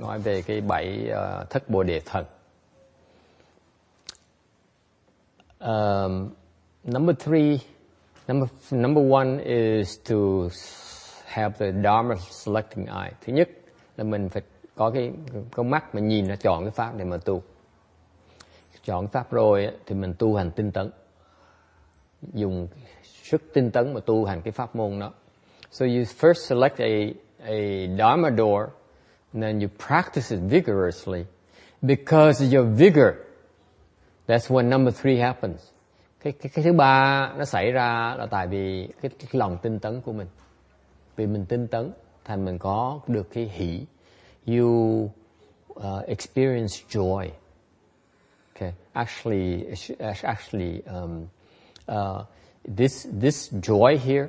nói về cái 7 thất Bồ Đề Thần. Number one is to have the Dharma selecting eye. Thứ nhất là mình phải có cái con mắt mà nhìn nó chọn cái pháp để mà tu. Chọn pháp rồi thì mình tu hành tinh tấn, dùng sức tinh tấn mà tu hành cái pháp môn đó. So you first select a Dharma door, and then you practice it vigorously. Because of your vigor, that's when number three happens. Cái thứ ba nó xảy ra là tại vì cái lòng tinh tấn của mình. Vì mình tinh tấn thành mình có được cái hỷ. You experience joy. Okay, actually, this joy here,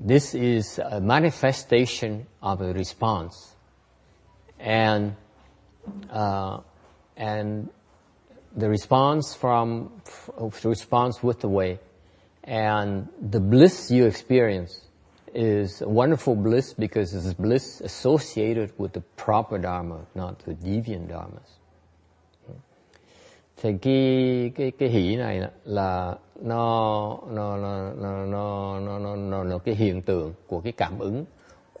this is a manifestation of a response, and the response with the way, and the bliss you experience is a wonderful bliss because it's bliss associated with the proper dharma, not the deviant dharmas. Thì cái hỷ này là nó cái hiện tượng của cái cảm ứng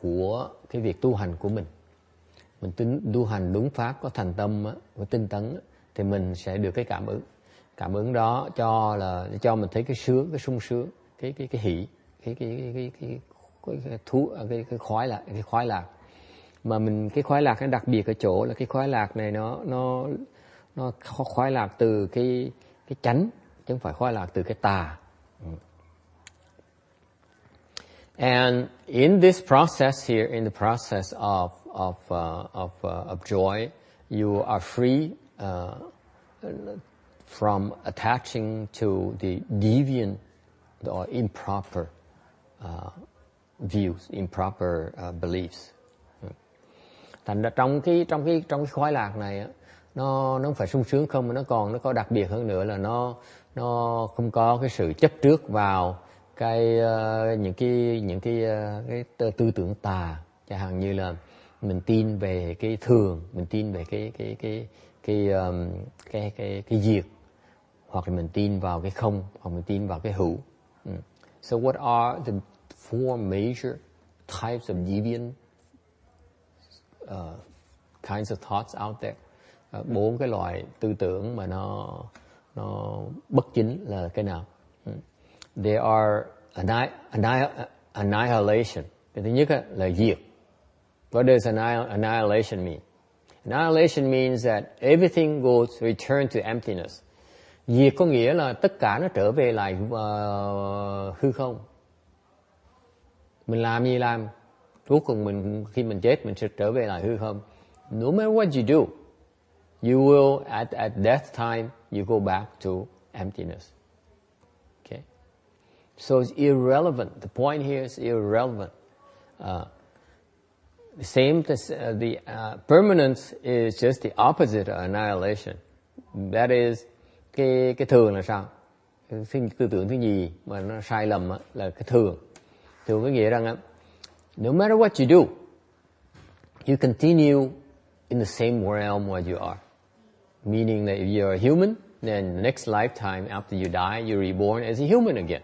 của cái việc tu hành của mình. Mình tu hành đúng pháp, có thành tâm, có tinh tấn thì mình sẽ được cái cảm ứng. Cảm ứng đó cho mình thấy cái sướng, cái sung sướng, cái hỷ, cái khoái lạc. Mà cái khoái lạc nó đặc biệt ở chỗ là cái khoái lạc này nó khoái lạc từ cái chánh chứ không phải khoái lạc từ cái tà. And in this process here, in the process of joy, you are free from attaching to the deviant or improper views, improper beliefs. Thành ra trong cái khoái lạc này nó không phải sung sướng không, mà nó có đặc biệt hơn nữa là nó không có cái sự chấp trước vào những cái tư tưởng tà, chẳng hạn như là mình tin về cái thường, mình tin về cái diệt, hoặc là mình tin vào cái không, hoặc mình tin vào cái hữu. So what are the four major types of deviant kinds of thoughts out there? 4 cái loại tư tưởng mà nó bất chính là cái nào? They are annihilation. Cái thứ nhất là diệt. What does annihilation mean? Annihilation means that everything goes return to emptiness. Diệt có nghĩa là tất cả nó trở về lại hư không. Mình làm gì làm, cuối cùng khi mình chết mình sẽ trở về lại hư không. No matter what you do, you will at death time you go back to emptiness. Okay, so it's irrelevant. The point here is irrelevant. The same, the permanence is just the opposite of annihilation. That is, cái thường là sao? Tư tưởng thứ gì mà nó sai lầm là cái thường. Thường có nghĩa rằng no matter what you do, you continue in the same realm where you are. Meaning that if you are a human, then the next lifetime after you die, you're reborn as a human again.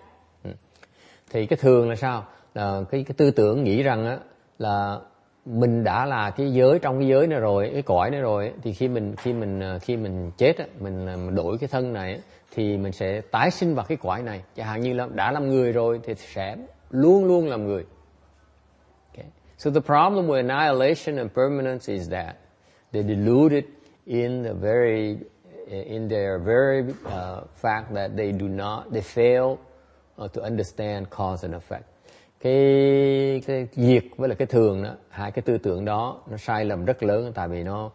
Thì cái thường là sao? Là cái tư tưởng nghĩ rằng là mình đã là cái giới, trong cái giới này rồi, cái cõi này rồi, thì khi mình chết mình đổi cái thân này thì mình sẽ tái sinh vào cái cõi này. Chẳng hạn như là đã làm người rồi thì sẽ luôn luôn làm người. Okay. So the problem with annihilation and permanence is that they deluded in their very fact that they fail to understand cause and effect. Cái diệt với lại cái thường đó, hai cái tư tưởng đó nó sai lầm rất lớn, tại vì nó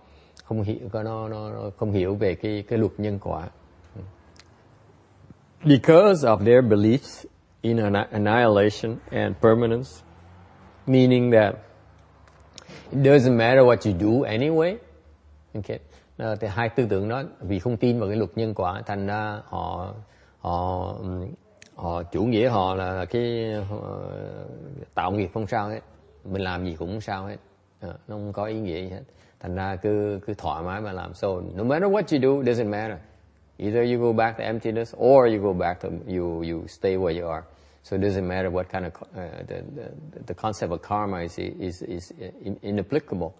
không hiểu về cái luật nhân quả. Because of their beliefs in annihilation and permanence, meaning that it doesn't matter what you do anyway. Okay. Thì hai tư tưởng đó vì không tin vào cái luật nhân quả, thành ra họ chủ nghĩa họ là cái tạo nghiệp không sao hết, mình làm gì cũng không sao hết. nó không có ý nghĩa gì hết. Thành ra cứ thoải mái mà làm. So no matter what you do, it doesn't matter. Either you go back to emptiness or you go back to you stay where you are. So it doesn't matter what kind of the concept of karma is inapplicable.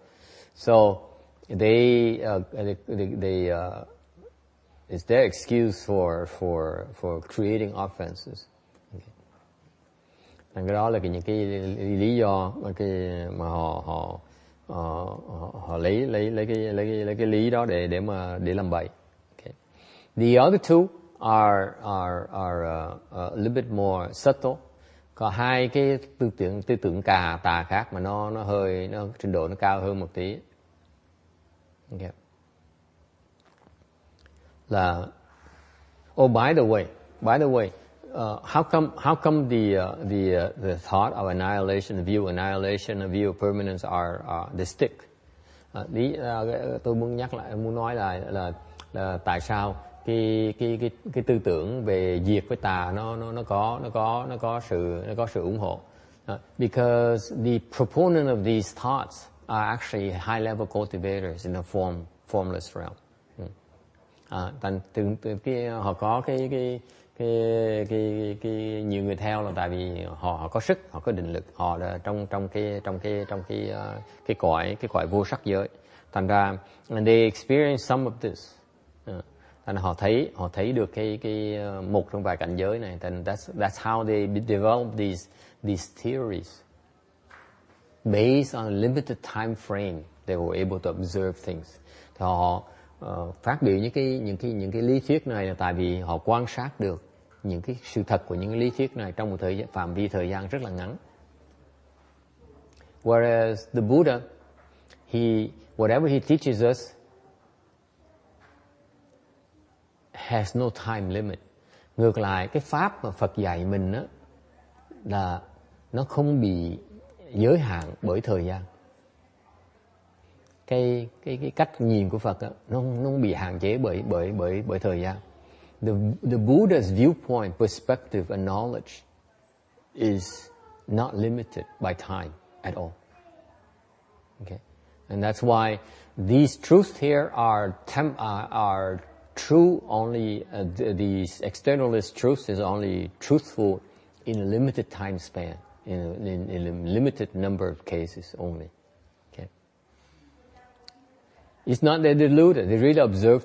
So they it's their excuse for creating offenses. Okay. Cái đó là những cái lý do mà họ lấy cái lý đó để làm bậy. Okay. The other two are a little bit more subtle. Có hai cái tư tưởng tà khác mà nó trình độ nó cao hơn một tí. Okay. Là by the way, how come the thought of annihilation, the view of annihilation, the view of permanence are they stick? Tôi muốn nói là tại sao cái tư tưởng về diệt với tà nó có sự ủng hộ. Because the proponent of these thoughts are actually high level cultivators in a formless realm. Họ có cái nhiều người theo là tại vì họ có sức, họ có định lực, họ là trong cái cõi vô sắc giới. Thành ra and they experience some of this. Thành họ thấy được cái một trong vài cảnh giới này. Then that's how they develop these theories based on a limited time frame. They were able to observe things. Thì họ phát biểu những cái lý thuyết này là tại vì họ quan sát được những cái sự thật của những cái lý thuyết này trong một phạm vi thời gian rất là ngắn. Whereas the Buddha, whatever he teaches us has no time limit. Ngược lại, cái pháp mà Phật dạy mình á là nó không bị giới hạn bởi thời gian. Cái cách nhìn của Phật á, nó không bị hạn chế bởi thời gian. The Buddha's viewpoint, perspective and knowledge is not limited by time at all. Okay, and that's why these truths here are true only. These externalist truths is only truthful in a limited time span, in a limited number of cases only. It's not they're deluded. They really observe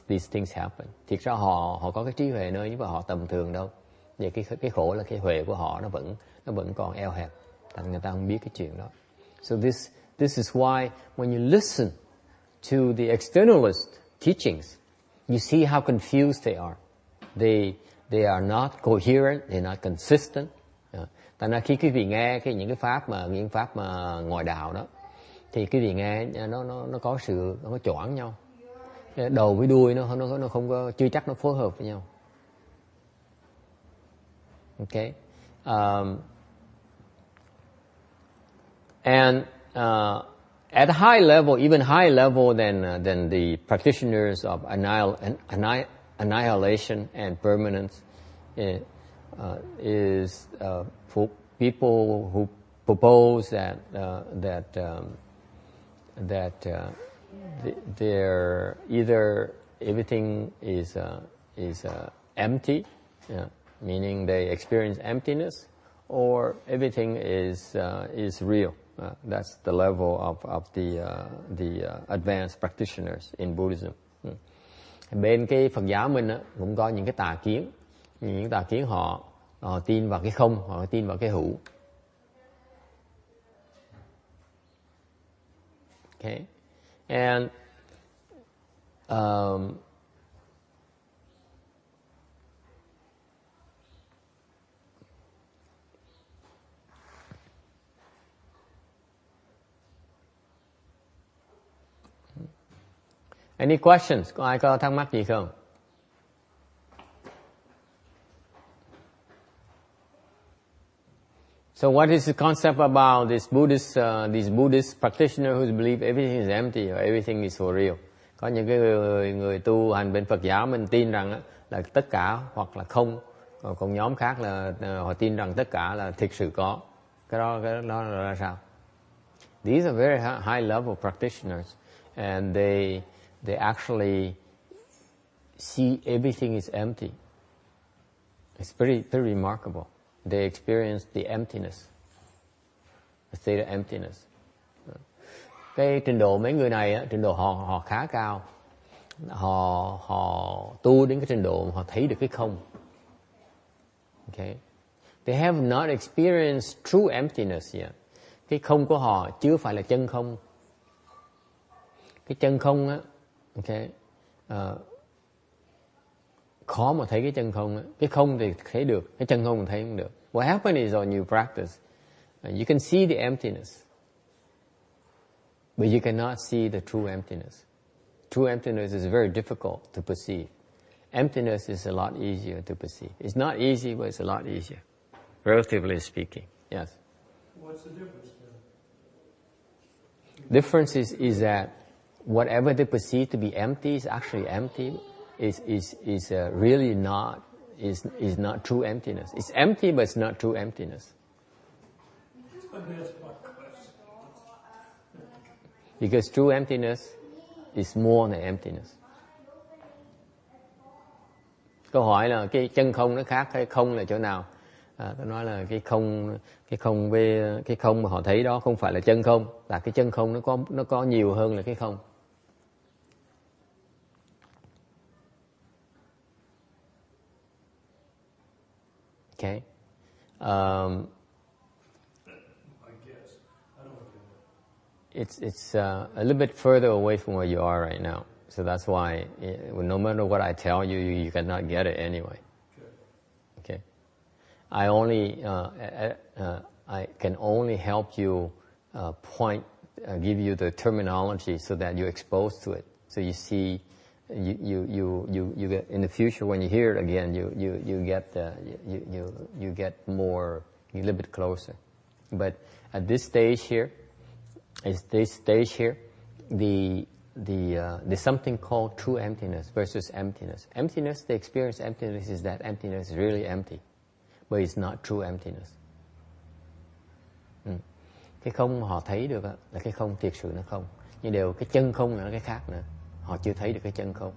these things happen. Thiệt ra họ có cái trí huệ nơi nhưng mà họ tầm thường đâu. Vậy cái khổ là cái huệ của họ nó vẫn còn eo hẹp. Thành người ta không biết cái chuyện đó. So this is why when you listen to the externalist teachings, you see how confused they are. They are not coherent. They're not consistent. Thành ra khi quý vị nghe những pháp mà ngoại đạo đó, thì quý vị nghe nó có choảng nhau, đầu với đuôi nó không có, chưa chắc nó phối hợp với nhau. Okay, and at a high level, even higher level than the practitioners of annihilation and permanence, is for people who propose that they're either everything is empty, meaning they experience emptiness, or everything is real. That's the level of the advanced practitioners in Buddhism. Bên cái Phật giáo mình cũng có những cái tà kiến, những tà kiến họ tin vào cái không, họ tin vào cái hữu. Okay, and any questions? Có ai có thắc mắc gì không? So what is the concept about these Buddhist practitioners who believe everything is empty or everything is for real? Có những cái người tu hành bên Phật giáo mình tin rằng là tất cả hoặc là không, còn nhóm khác là họ tin rằng tất cả là thực sự có. Cái đó là sao? These are very high level practitioners, and they actually see everything is empty. It's pretty remarkable. They experience the emptiness, the state of emptiness. Cái trình độ mấy người này, trình độ họ khá cao. Họ tu đến cái trình độ họ thấy được cái không. Okay. They have not experienced true emptiness yet. Cái không của họ chưa phải là chân không. Cái chân không á, okay, khó mà thấy cái chân không á. Cái không thì thấy được, cái chân không thì thấy không được. What happens is when you practice, you can see the emptiness, but you cannot see the true emptiness. True emptiness is very difficult to perceive. Emptiness is a lot easier to perceive. It's not easy, but it's a lot easier, relatively speaking. Yes. What's the difference then? Difference is that whatever they perceive to be empty is actually empty. Is really not is not true emptiness. It's empty, but it's not true emptiness. Because true emptiness is more than emptiness. Câu hỏi là cái chân không nó khác, cái không là chỗ nào? Tôi nói là cái không với cái không mà họ thấy đó không phải là chân không, là cái chân không nó có nhiều hơn là cái không. Okay. I guess. I don't get it. It's a little bit further away from where you are right now. So that's why no matter what I tell you, you cannot get it anyway. Okay. I can only help you give you the terminology so that you're exposed to it. So you see, you get in the future when you hear it again, you get more, a little bit closer. But at this stage here, there's something called true emptiness versus emptiness. Emptiness, the experience emptiness is that emptiness is really empty, but it's not true emptiness. Cái không mà họ thấy được là cái không thiệt sự nó không. Nhưng cái chân không là cái khác nữa. Họ chưa thấy được cái chân không.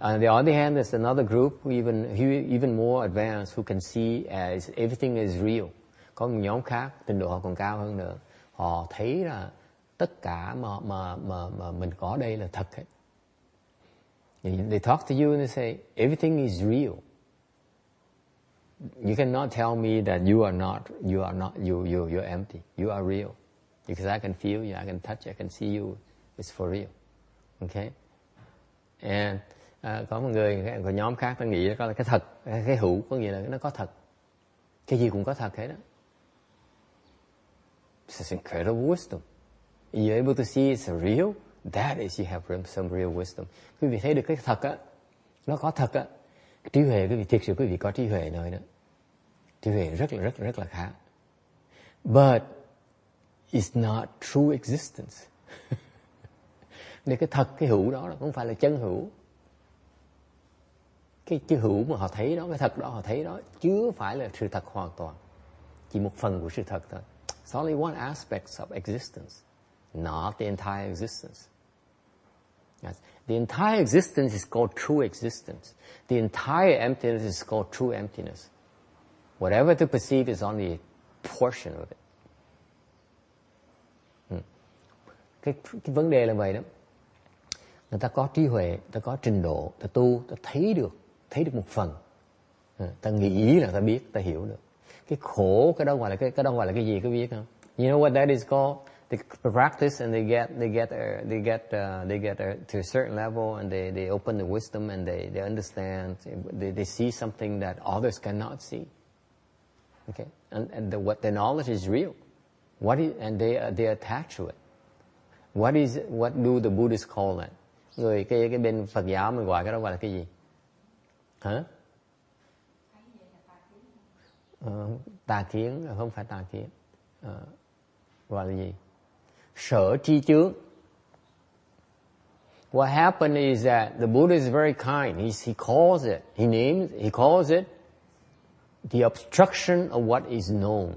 On the other hand, there's another group even more advanced who can see as everything is real. Có một nhóm khác, trình độ họ còn cao hơn nữa. Họ thấy là tất cả mà mình có đây là thật hết. They talk to you and they say everything is real. You cannot tell me that you're empty. You are real. Because I can feel you, I can touch, I can see you. It's for real. Okay? And có một có nhóm khác nó nghĩ đó là cái thật, cái hữu có nghĩa là nó có thật. Cái gì cũng có thật hết đó. It's incredible wisdom. You're able to see it's real. That is, you have some real wisdom. Quý vị thấy được cái thật á, nó có thật á. Trí huệ, quý vị thực sự quý vị có trí huệ nơi đó. Trí huệ rất là khá. But it's not true existence. Nên cái thật, cái hữu đó không phải là chân hữu. Cái hữu mà họ thấy đó, cái thật đó họ thấy đó, chứ phải là sự thật hoàn toàn. Chỉ một phần của sự thật thôi. It's only one aspect of existence, not the entire existence. Yes. The entire existence is called true existence. The entire emptiness is called true emptiness. Whatever to perceive is only a portion of it. Cái vấn đề là vậy đó. Người ta có trí huệ, người ta có trình độ, ta tu, ta thấy được một phần. Ta nghĩ là ta biết, ta hiểu được. Cái khổ, cái đó gọi là cái gì, có biết không? You know what that is called? They practice and they get to a certain level and they open the wisdom and they understand. They see something that others cannot see. Okay, and what the knowledge is real. And they attach to it. What do the Buddhists call that? Người cái bên Phật giáo mình gọi cái đó gọi là cái gì? Hả? Tà kiến, không phải tà kiến. Gọi là gì? Sở tri chướng. What happened is that the Buddha is very kind. He calls it the obstruction of what is known.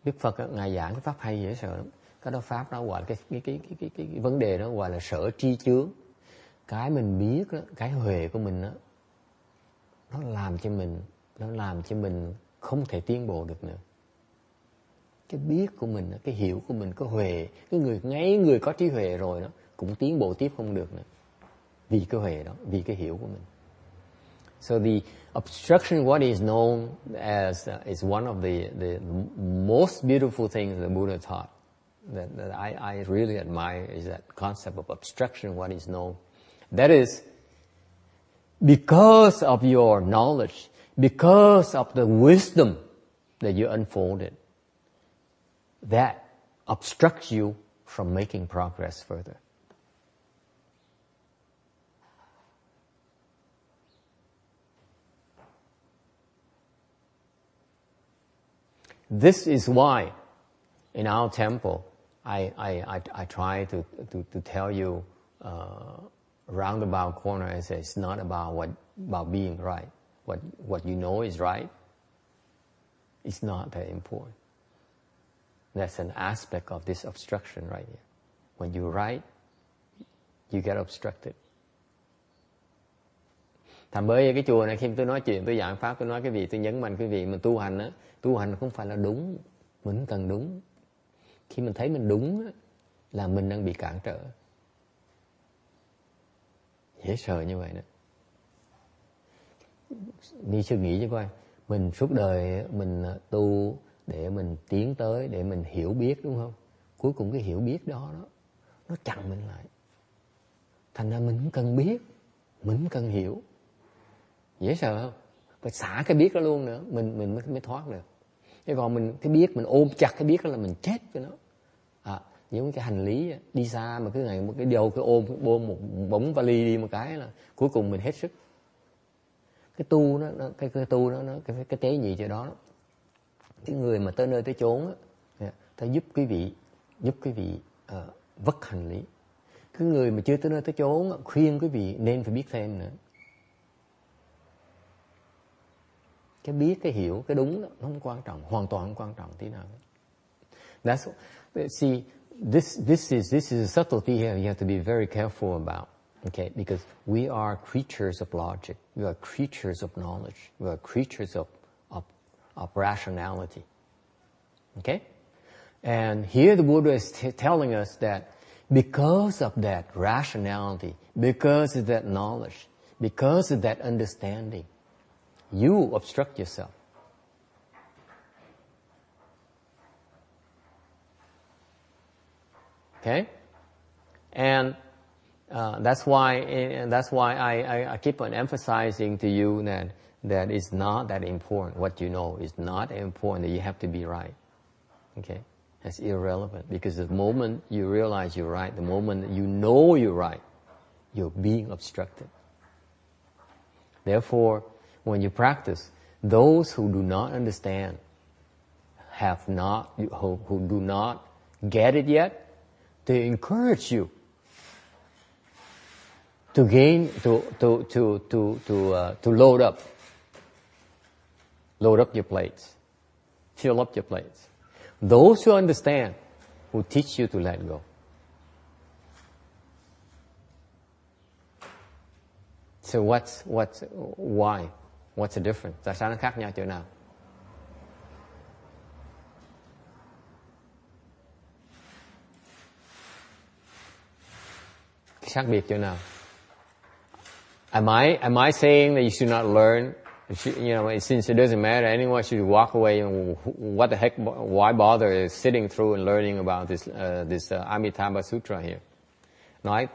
Đức Phật ngài giảng cái pháp hay dễ sợ lắm. Cái đó pháp nó gọi là cái vấn đề đó gọi là sở tri chướng. Cái mình biết đó, cái huệ của mình đó, nó làm cho mình không thể tiến bộ được nữa. Cái biết của mình, cái hiểu của mình, cái huệ, cái người có trí huệ rồi đó cũng tiến bộ tiếp không được nữa. Vì cái huệ đó, vì cái hiểu của mình. So the obstruction, what is known as is one of the most beautiful things the Buddha taught that I really admire is that concept of obstruction, what is known. That is because of your knowledge, because of the wisdom that you unfolded, that obstructs you from making progress further. This is why in our temple I try to tell you roundabout corner. I say it's not about being right. What you know is right. It's not that important. That's an aspect of this obstruction right here. When you're right, you get obstructed. Thành bởi cái chùa này khi tôi nói chuyện, tôi giảng pháp, tôi nói cái vị, tôi nhấn mạnh cái vị mình tu hành á, tu hành không phải là đúng, mình cần đúng. Khi mình thấy mình đúng á, là mình đang bị cản trở. Dễ sợ như vậy đó. Đi suy nghĩ cho coi, mình suốt đời mình tu để mình tiến tới, để mình hiểu biết, đúng không? Cuối cùng cái hiểu biết đó nó chặn mình lại. Thành ra mình không cần biết, mình không cần hiểu. Dễ sợ không? Phải xả cái biết đó luôn nữa, mình mới thoát được. Chứ còn mình cái biết, mình ôm chặt cái biết đó là mình chết với nó. Giống cái hành lý đi xa mà cứ ngày một cái điều cứ ôm một bóng vali đi một cái là cuối cùng mình hết sức. Cái tu nó cái tế nhị cho đó. Cái người mà tới nơi tới chốn á, ta giúp quý vị vất hành lý. Cái người mà chưa tới nơi tới chốn khuyên quý vị nên phải biết thêm nữa. Cái biết, cái hiểu, cái đúng đó, nó không quan trọng, hoàn toàn không quan trọng tí nào. See, this is a subtlety here you have to be very careful about, okay? Because we are creatures of logic, we are creatures of knowledge, we are creatures of rationality, okay? And here the Buddha is telling us that because of that rationality, because of that knowledge, because of that understanding, you obstruct yourself. Okay, and that's why I keep on emphasizing to you that it's not that important. What you know is not important. That you have to be right. Okay, that's irrelevant because the moment you realize you're right, the moment that you know you're right, you're being obstructed. Therefore, when you practice, those who do not understand, who do not get it yet, they encourage you to load up your plates, fill up your plates. Those who understand will teach you to let go. So why? What's the difference? Tại sao nó khác nhau chỗ nào? Khác biệt chỗ nào? Am I saying that you should not learn? Since it doesn't matter, anyone should walk away and what the heck? Why bother sitting through and learning about this Amitabha Sutra here?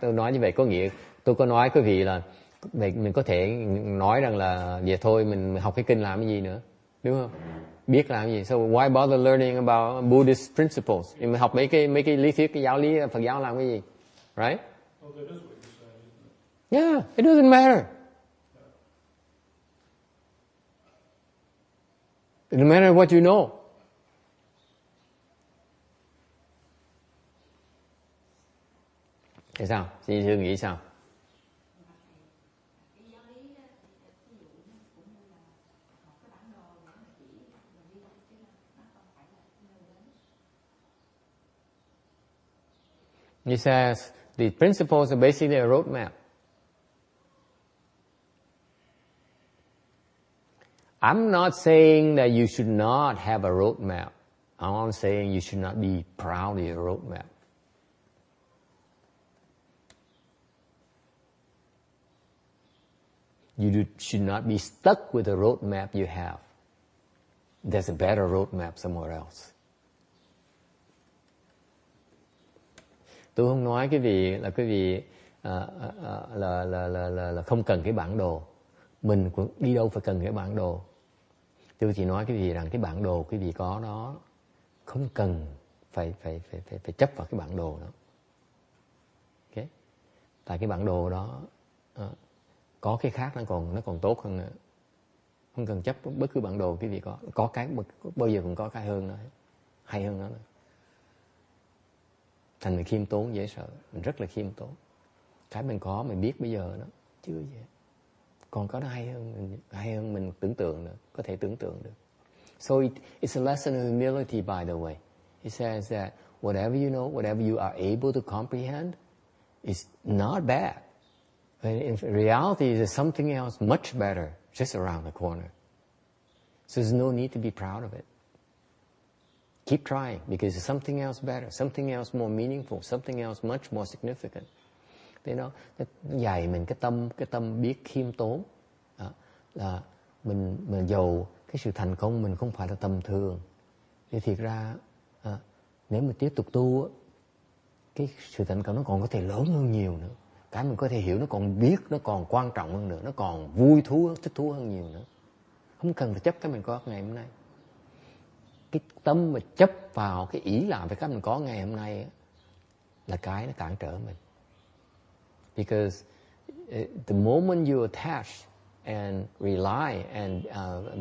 Tôi nói như vậy có nghĩa tôi có nói quý vị là mình có thể nói rằng là vậy thôi, mình học cái kinh làm cái gì nữa, đúng không? Biết làm cái gì? So why bother learning about Buddhist principles? Mình học mấy cái lý thuyết, cái giáo lý Phật giáo làm cái gì, right? Well, that is what you're saying, isn't it? Yeah, it doesn't matter. It doesn't matter what you know. Thế sao? Chị Sư nghĩ sao? He says the principles are basically a roadmap. I'm not saying that you should not have a roadmap. I'm saying you should not be proud of your roadmap. You should not be stuck with the roadmap you have. There's a better roadmap somewhere else. Tôi không nói quý vị là không cần cái bản đồ. Mình cũng đi đâu phải cần cái bản đồ. Tôi chỉ nói quý vị rằng cái bản đồ quý vị có đó không cần phải chấp vào cái bản đồ đó. Okay? Tại cái bản đồ đó có cái khác nó còn tốt hơn nữa. Không cần chấp bất cứ bản đồ quý vị có cái bao giờ cũng có cái hơn nữa, hay hơn nữa. Thành mình khiêm tốn dễ sợ, mình rất là khiêm tốn. Cái mình có mình biết bây giờ đó chưa gì. Còn có nó hay hơn mình tưởng tượng được, có thể tưởng tượng được. So it's a lesson of humility, by the way. It says that whatever you know, whatever you are able to comprehend is not bad. But in reality, there's something else much better just around the corner. So there's no need to be proud of it. Keep trying, because there's something else better, something else more meaningful, something else much more significant. Thế nó dạy mình cái tâm biết khiêm tốn, là mình giàu cái sự thành công mình không phải là tầm thường. Thì thiệt ra nếu mình tiếp tục tu, cái sự thành công nó còn có thể lớn hơn nhiều nữa. Cái mình có thể hiểu nó còn biết, nó còn quan trọng hơn nữa, nó còn vui thú, thích thú hơn nhiều nữa. Không cần phải chấp cái mình có ngày hôm nay. Cái tâm mà chấp vào cái ý làm với cái mình có ngày hôm nay là cái nó cản trở mình. Because the moment you attach and rely and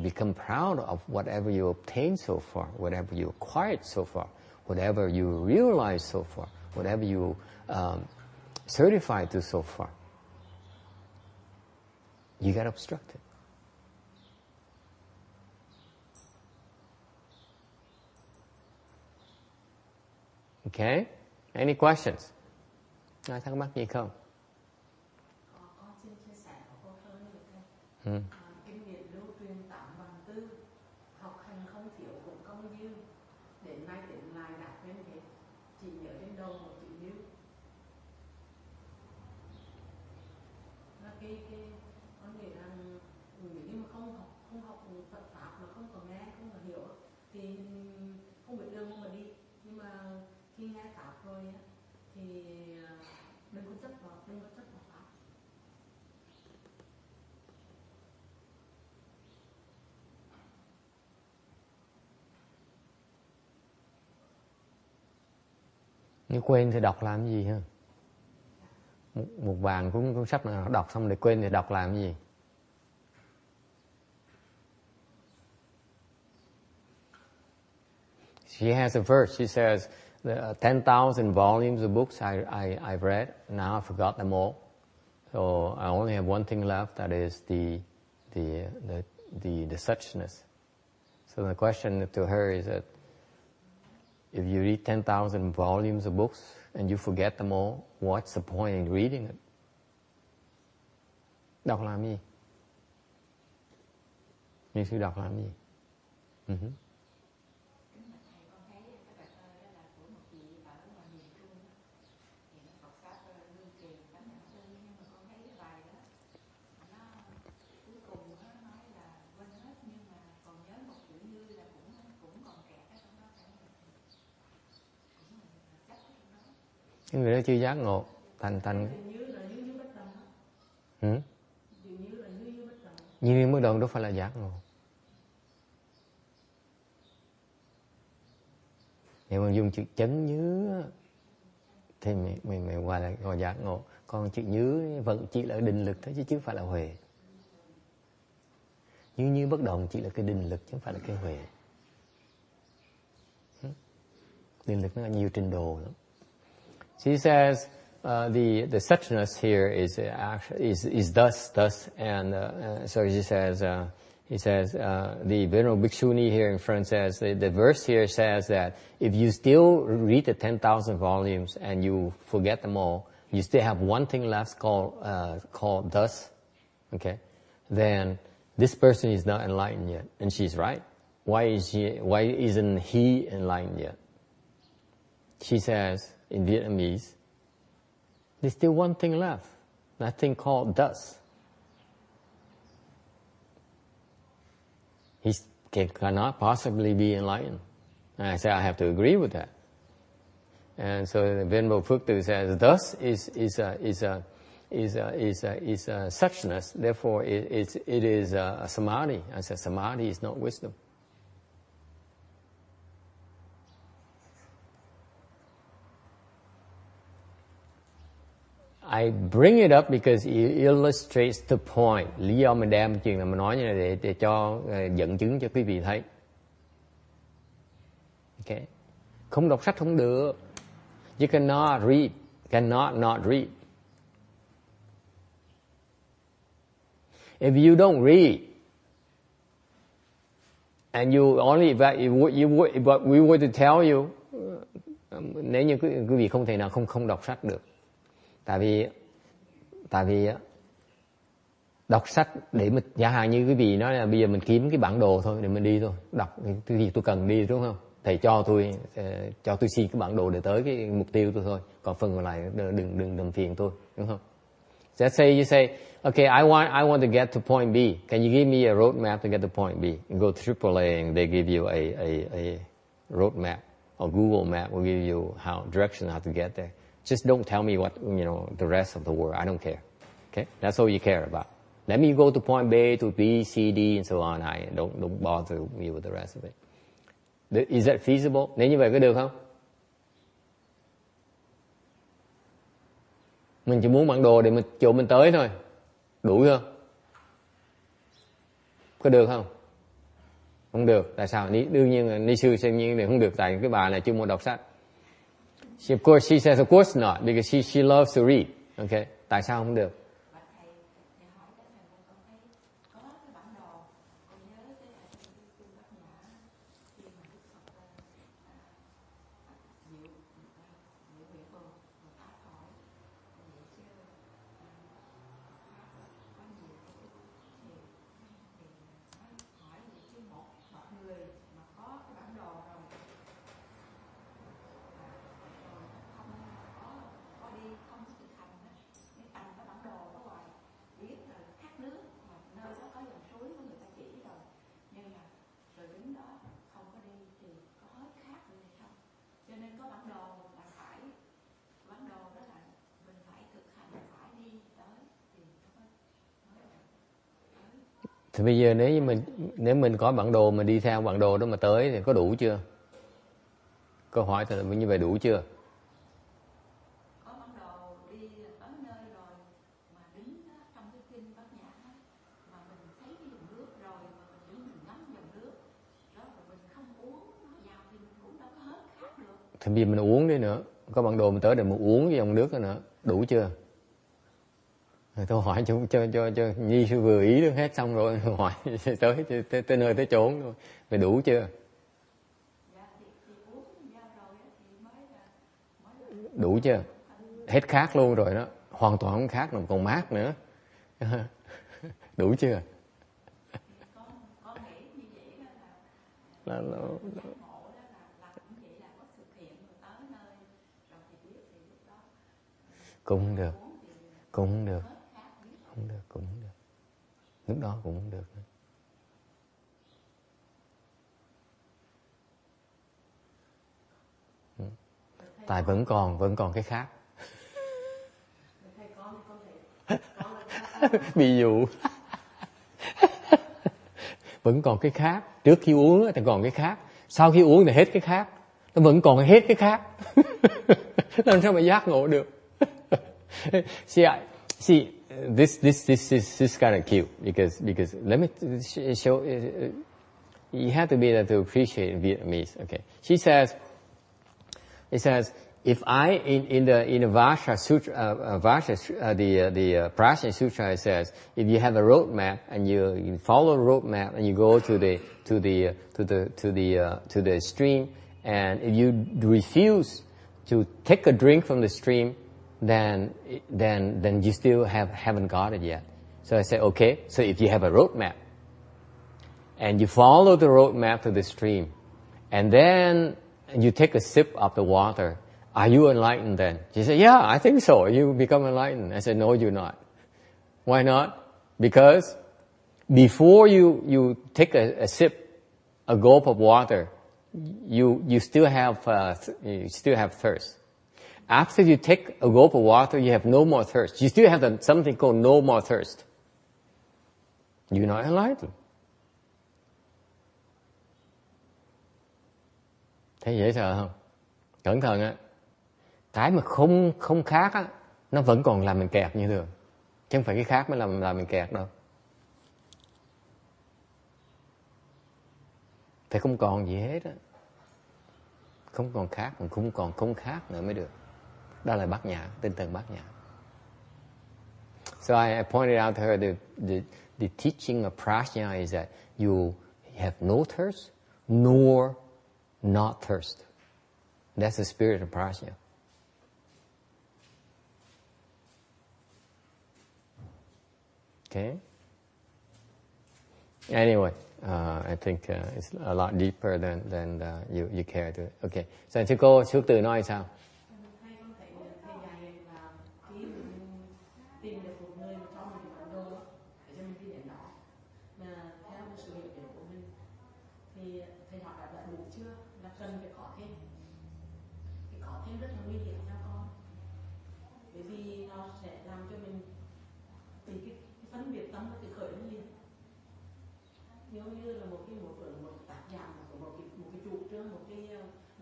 become proud of whatever you obtained so far, whatever you acquired so far, whatever you realized so far, whatever you certified to so far, you get obstructed. Okay? Any questions? Ai thắc mắc gì không? Con xin chia sẻ của cô thơ như thế. Kinh nghiệm lưu truyền 8 bằng tư, học hành không thiếu cũng công dư, đến nay tỉnh lại đã quên hết, chỉ nhớ đến đầu một chữ như. Là cái con nghĩ rằng nếu như mà không học Phật pháp mà không có nghe, không có hiểu thì không biết đường mà đi. Nhưng mà khi nghe pháp rồi thì đừng có chấp vào pháp. Nếu quên thì đọc làm gì ha? Một vàng cuốn sách nào đọc xong để quên thì đọc làm gì? She has a verse. She says, 10,000 volumes of books I've read. Now I forgot them all. So I only have one thing left. That is the suchness. So the question to her is that if you read 10,000 volumes of books and you forget them all, what's the point in reading it? Đọc làm gì? Như sư đọc làm gì? Những người đó chưa giác ngộ thành như bất động đâu phải là giác ngộ. Nếu mà dùng chữ chấn nhứ thì mình gọi giác ngộ. Còn chữ nhứ vẫn chỉ là định lực thôi chứ chứ phải là huệ. Như bất động chỉ là cái định lực chứ không phải là cái huệ. Định lực nó là nhiều trình độ lắm. She says the suchness here is thus, and so she says He says, the Venerable Bhikshuni here in front says, the verse here says that if you still read the 10,000 volumes and you forget them all, you still have one thing left called thus, okay? Then this person is not enlightened yet. And she's right. Why isn't he enlightened yet? She says, in Vietnamese, there's still one thing left, that thing called thus. He cannot possibly be enlightened. And I say, I have to agree with that. And so the Venerable Phước Từ says, thus is suchness. Therefore, it is a samadhi. I said, samadhi is not wisdom. I bring it up because it illustrates the point. Lý do mình đem chuyện là mình nói như này để cho dẫn chứng cho quý vị thấy. Okay. Không đọc sách không được. You cannot read, cannot not read. If you don't read, and you only but we were to tell you, nếu như quý vị không thể nào không đọc sách được. Tại vì đọc sách để mình, giả hạn như quý vị nói là bây giờ mình kiếm cái bản đồ thôi để mình đi thôi, đọc cái gì tôi cần đi, đúng không? Thầy cho tôi xin cái bản đồ để tới cái mục tiêu tôi thôi, còn phần còn lại đừng làm phiền tôi, đúng không? Let's say you say, okay, I want to get to point B. Can you give me a road map to get to point B? And go to AAA and they give you a road map, or Google Map will give you direction how to get there. Just don't tell me what, the rest of the world. I don't care. Okay? That's all you care about. Let me go to point B to B, C, D, and so on. I don't bother me with the rest of it. Is that feasible? Nếu như vậy có được không? Mình chỉ muốn bản đồ để chỗ mình tới thôi. Đủ chưa? Có được không? Không được. Tại sao? Đương nhiên là ni sư xem nhiên thì không được, tại cái bà này chưa muốn đọc sách. Of course, she says, of course not, because she loves to read. Okay? Tại sao không được? Thì bây giờ nếu mình có bản đồ, mình đi theo bản đồ đó mà tới thì có đủ chưa? Câu hỏi là như vậy đủ chưa? Có bản đồ đi tới nơi rồi mà đứng trong cái kinh Bát Nhã mà mình thấy cái dòng nước rồi mà mình ngắm dòng nước đó mà mình không uống nó vào thì mình cũng đâu có hết khát được. Thì bây giờ mình uống đi nữa, có bản đồ mình tới để mình uống cái dòng nước đó nữa, đủ chưa? Tôi hỏi cho Nhi sư vừa ý được hết xong rồi hỏi tới nơi tới chốn rồi, vậy đủ chưa? Đủ chưa? Hết khát luôn rồi đó, hoàn toàn không khát, còn mát nữa. Đủ chưa? Cũng được. Cũng được. Không được, cũng không được. Lúc đó cũng không được nữa. Tại vẫn còn cái khác. Ví dụ vẫn còn cái khác. Trước khi uống thì còn cái khác, sau khi uống thì hết cái khác. Nó vẫn còn hết cái khác. Làm sao mà giác ngộ được? See, this is kind of cute because let me show. You have to be able to appreciate Vietnamese. Okay, it says, if I in the Vasha Sutra, the Prajna Sutra, it says if you have a roadmap and you follow the roadmap and you go to the stream, and if you refuse to take a drink from the stream, then you still haven't got it yet. So I say, okay. So if you have a roadmap and you follow the roadmap to the stream, and then you take a sip of the water, are you enlightened then? She said, yeah, I think so. You become enlightened. I said, no, you're not. Why not? Because before you take a sip, a gulp of water, you still have thirst. After you take a gulp of water, you have no more thirst. You still have something called no more thirst. You're not enlightened. Thấy dễ sợ không? Cẩn thận á. Cái mà không khác á, nó vẫn còn làm mình kẹt như thường. Chứ không phải cái khác mới làm mình kẹt đâu. Thì không còn gì hết á. Không còn khác, mà cũng còn không khác nữa mới được. Đó là bát nhã, tinh thần bát nhã. So I pointed out to her the teaching of Prajna is that you have no thirst nor not thirst. That's the spirit of Prajna. Okay. Anyway, I think it's a lot deeper than you care to. Okay. So thưa cô, Phước Từ nói sao? Hay con thấy thầy dạy là khi mình tìm được một người mà cho mình bản đồ để cho mình đi đến đó, mà theo một sự hiểu biết của mình thì thầy hỏi là đã đủ chưa, là cần phải có thêm. Thì có thêm rất là nguy hiểm cho con, bởi vì nó sẽ làm cho mình từ cái phân biệt tâm nó tự khởi lên liền. Giống như là một tác giả, một cái chủ trương, một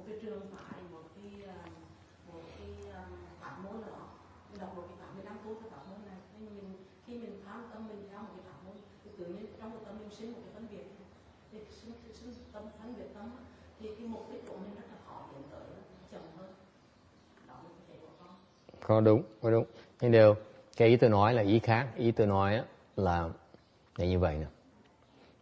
cái trường phái, một cái pháp môn nào đó. Mình đọc một cái pháp 15 câu cái pháp môn này, nhưng mà khi mình tham tâm mình theo một cái pháp môn, thì tự nhiên trong một tâm mình sinh một cái phân biệt, thì sinh tâm phân biệt tâm, thì cái mục đích của mình rất là khó tiến tới, chậm hơn. Đó là cái của con. Có đúng. Nhưng điều cái ý tôi nói là ý khác. Ý tôi nói á là như vậy nè.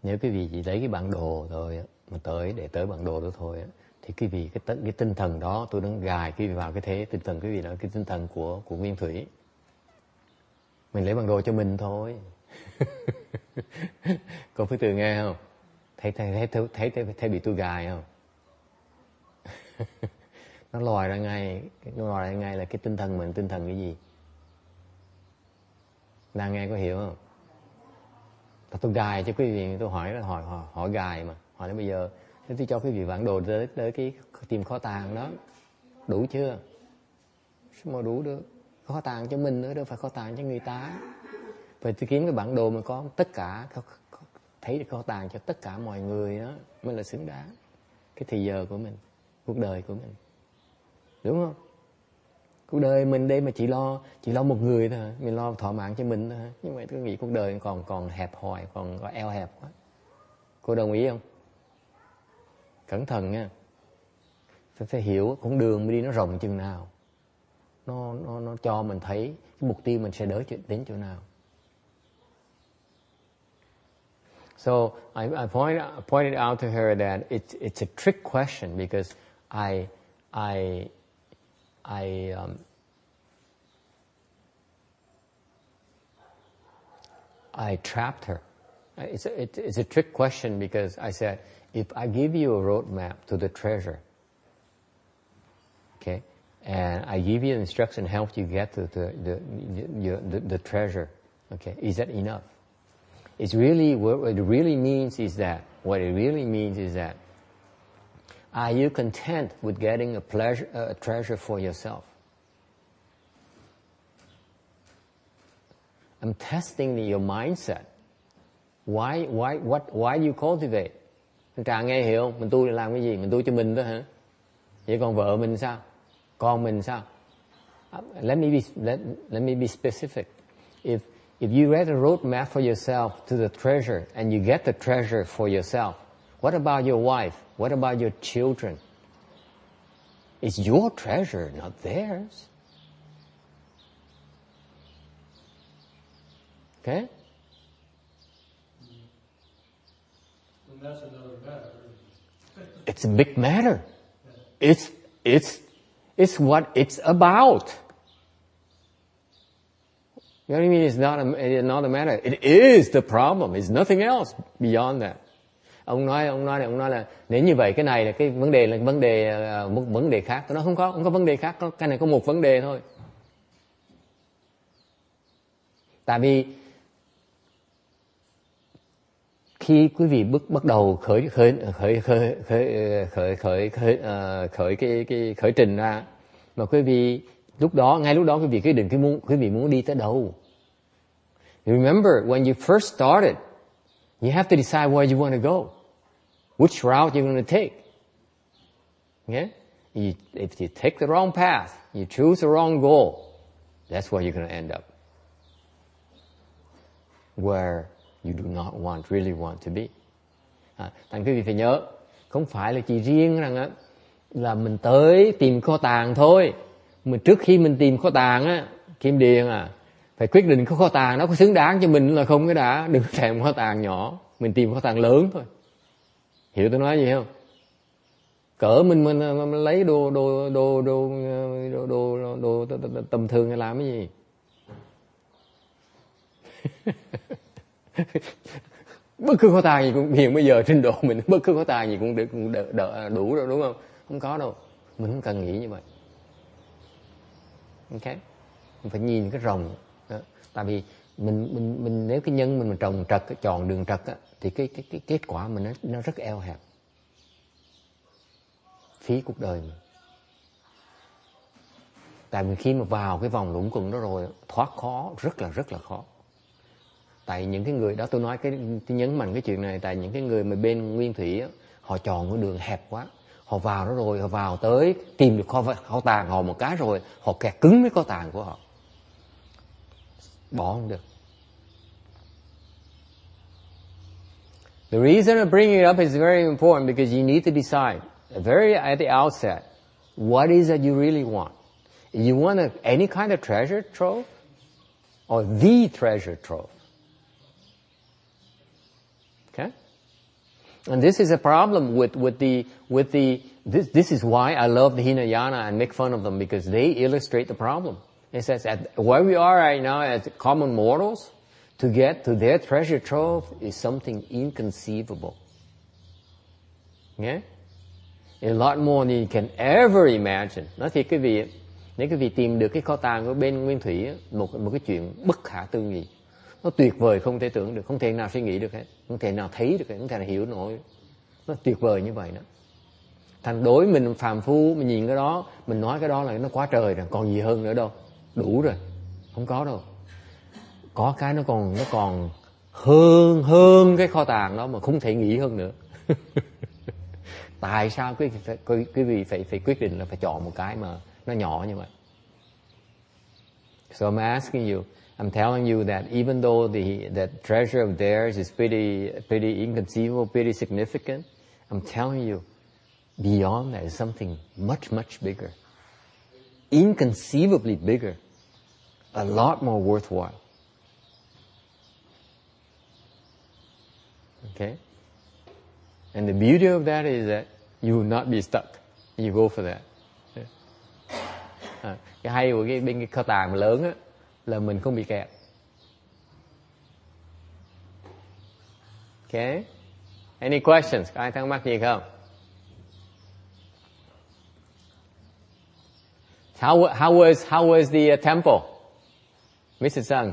Nếu quý vị chỉ lấy cái bản đồ thôi mà để tới bản đồ đó thôi thì quý vị cái tinh thần đó tôi đang gài quý vị vào cái thế tinh thần quý vị là cái tinh thần của nguyên thủy. Mình lấy bản đồ cho mình thôi. Cô Phước Từ nghe không? Thấy bị tôi gài không? Nó lòi ra ngay là cái tinh thần mình, tinh thần cái gì? Đang nghe có hiểu không? Tôi gài cho quý vị, tôi hỏi gài mà. Hỏi đến bây giờ, nếu tôi cho quý vị bản đồ tới cái tìm kho tàng đó, đủ chưa? Sao mà đủ được? Kho tàng cho mình nữa, đâu phải kho tàng cho người ta. Phải tôi kiếm cái bản đồ mà có tất cả, thấy được kho tàng cho tất cả mọi người đó, mới là xứng đáng. Cái thời giờ của mình, cuộc đời của mình. Đúng không? Cuộc đời mình đây mà chỉ lo một người thôi, mình lo thỏa mãn cho mình thôi. Nhưng mà tôi nghĩ cuộc đời còn hẹp hòi, còn có eo hẹp quá. Cô đồng ý không? Cẩn thận nha. Phải hiểu con đường mới đi nó rộng chừng nào. Nó cho mình thấy cái mục tiêu mình sẽ đến chỗ nào. So I pointed out to her that it's a trick question because I trapped her. It's a trick question because I said, if I give you a roadmap to the treasure, okay, and I give you instruction, help you get to the treasure, okay, is that enough? It's really what it really means is that are you content with getting a treasure for yourself? I'm testing your mindset. Why you cultivate? Trà nghe hiểu không? Mình tu để làm cái gì? Mình tu cho mình đó hả? Vậy còn vợ mình sao? Con mình sao? Let me be specific. If you read a roadmap for yourself to the treasure and you get the treasure for yourself, what about your wife? What about your children? It's your treasure, not theirs. Okay? And that's another matter. It's a big matter. It's what it's about. You know what I mean? It's not a matter. It is the problem. It's nothing else beyond that. Ông nói là nếu như vậy cái này là cái vấn đề một vấn đề khác. Tôi nói không có vấn đề khác, cái này có một vấn đề thôi. Tại vì khi quý vị bắt đầu khởi trình ra, mà quý vị ngay lúc đó quý vị quyết định quý vị muốn đi tới đâu. Remember, when you first started, you have to decide where you want to go, which route you're going to take. Okay? If you take the wrong path, you choose the wrong goal, that's where you're going to end up, where you do not really want to be. Thành quý vị phải nhớ, không phải là chỉ riêng rằng á là mình tới tìm kho tàng thôi. Mà trước khi mình tìm kho tàng á, Kim Điền phải quyết định kho tàng nó có xứng đáng cho mình là không cái đã. Đừng có thèm kho tàng nhỏ, mình tìm kho tàng lớn thôi. Hiểu tôi nói gì không? Cỡ mình lấy đồ tầm thường để làm cái gì? Bất cứ kho tàng gì cũng hiện bây giờ trình độ mình, bất cứ kho tàng gì cũng đủ rồi, đúng không? Không có đâu, mình không cần nghĩ như vậy. Ok, mình phải nhìn cái rồng đó. Tại vì mình nếu cái nhân mình trồng trật, chọn đường trật á, thì cái kết quả mình nó rất eo hẹp, phí cuộc đời mình. Tại vì khi mà vào cái vòng lũng quần đó rồi, thoát khó, rất là khó. Tại những cái người đó, tôi nói tôi nhấn mạnh cái chuyện này, tại những cái người mà bên nguyên thủy á, họ chọn cái đường hẹp quá. Họ vào đó rồi, họ vào tới tìm được kho tàng họ một cái rồi, họ kẹt cứng với kho tàng của họ, bỏ không được. The reason of bringing it up is very important because you need to decide at the outset, what is that you really want? You want any kind of treasure trove or the treasure trove? Okay? And this is a problem with the this is why I love the Hinayana and make fun of them, because they illustrate the problem. It says at where we are right now as common mortals, to get to their treasure trove is something inconceivable. Okay? A lot more than you can ever imagine. Nói thiệt quý vị, nếu quý vị tìm được cái kho tàng của bên nguyên thủy, một cái chuyện bất khả tư nghị. Nó tuyệt vời không thể tưởng được, không thể nào suy nghĩ được hết, không thể nào thấy được hết, không thể nào hiểu nổi. Nó tuyệt vời như vậy đó. Thành đối mình phàm phu, mình nhìn cái đó, mình nói cái đó là nó quá trời rồi, còn gì hơn nữa đâu, đủ rồi, không có đâu. Có cái nó còn hơn cái kho tàng đó mà không thể nghĩ hơn nữa. Tại sao quý vị phải quyết định là phải chọn một cái mà nó nhỏ như vậy? So I'm asking you, I'm telling you that even though that treasure of theirs is pretty inconceivable, pretty significant, I'm telling you, beyond that is something much bigger, inconceivably bigger, a lot more worthwhile. Okay? And the beauty of that is that you will not be stuck. You go for that. Cái hay của bên cái kho tàng lớn á, là mình không bị kẹt. Okay? Any questions? Có ai thắc mắc gì không? How was the temple, Mr. Sung?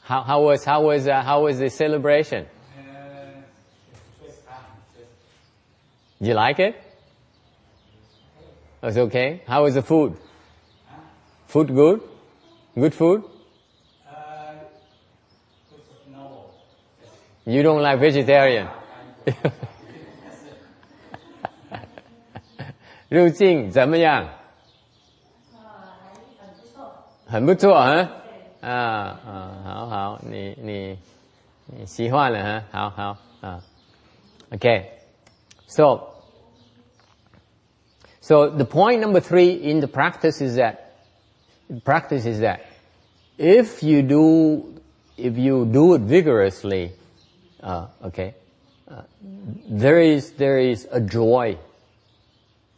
How was the celebration? You like it? It was okay. How was the food? Food good? Good food? No. You don't like vegetarian? 入境怎么样？很不错啊！好，你喜欢了好，Okay. So So the point number 3 in the practice is that if you do it vigorously, there is a joy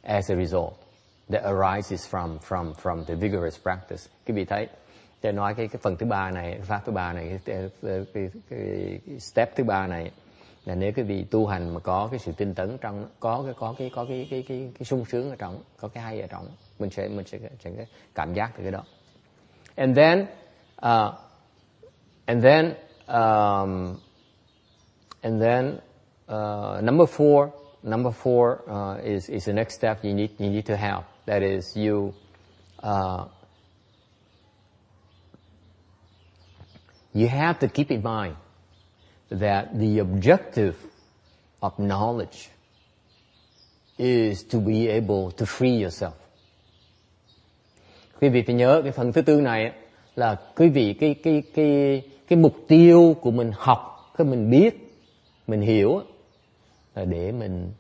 as a result that arises from the vigorous practice. Quý vị thấy, tôi nói cái phần thứ 3 này, pháp thứ 3 này, cái step thứ 3 này là nếu quý vị tu hành mà có cái sự tinh tấn trong, có cái sung sướng ở trong, có cái hay ở trong, mình sẽ cảm giác được cái đó. And then number four is the next step you need to have. That is you have to keep in mind that the objective of knowledge is to be able to free yourself. Quý vị phải nhớ cái phần thứ 4 này là quý vị cái mục tiêu của mình học, cái mình biết, mình hiểu là để mình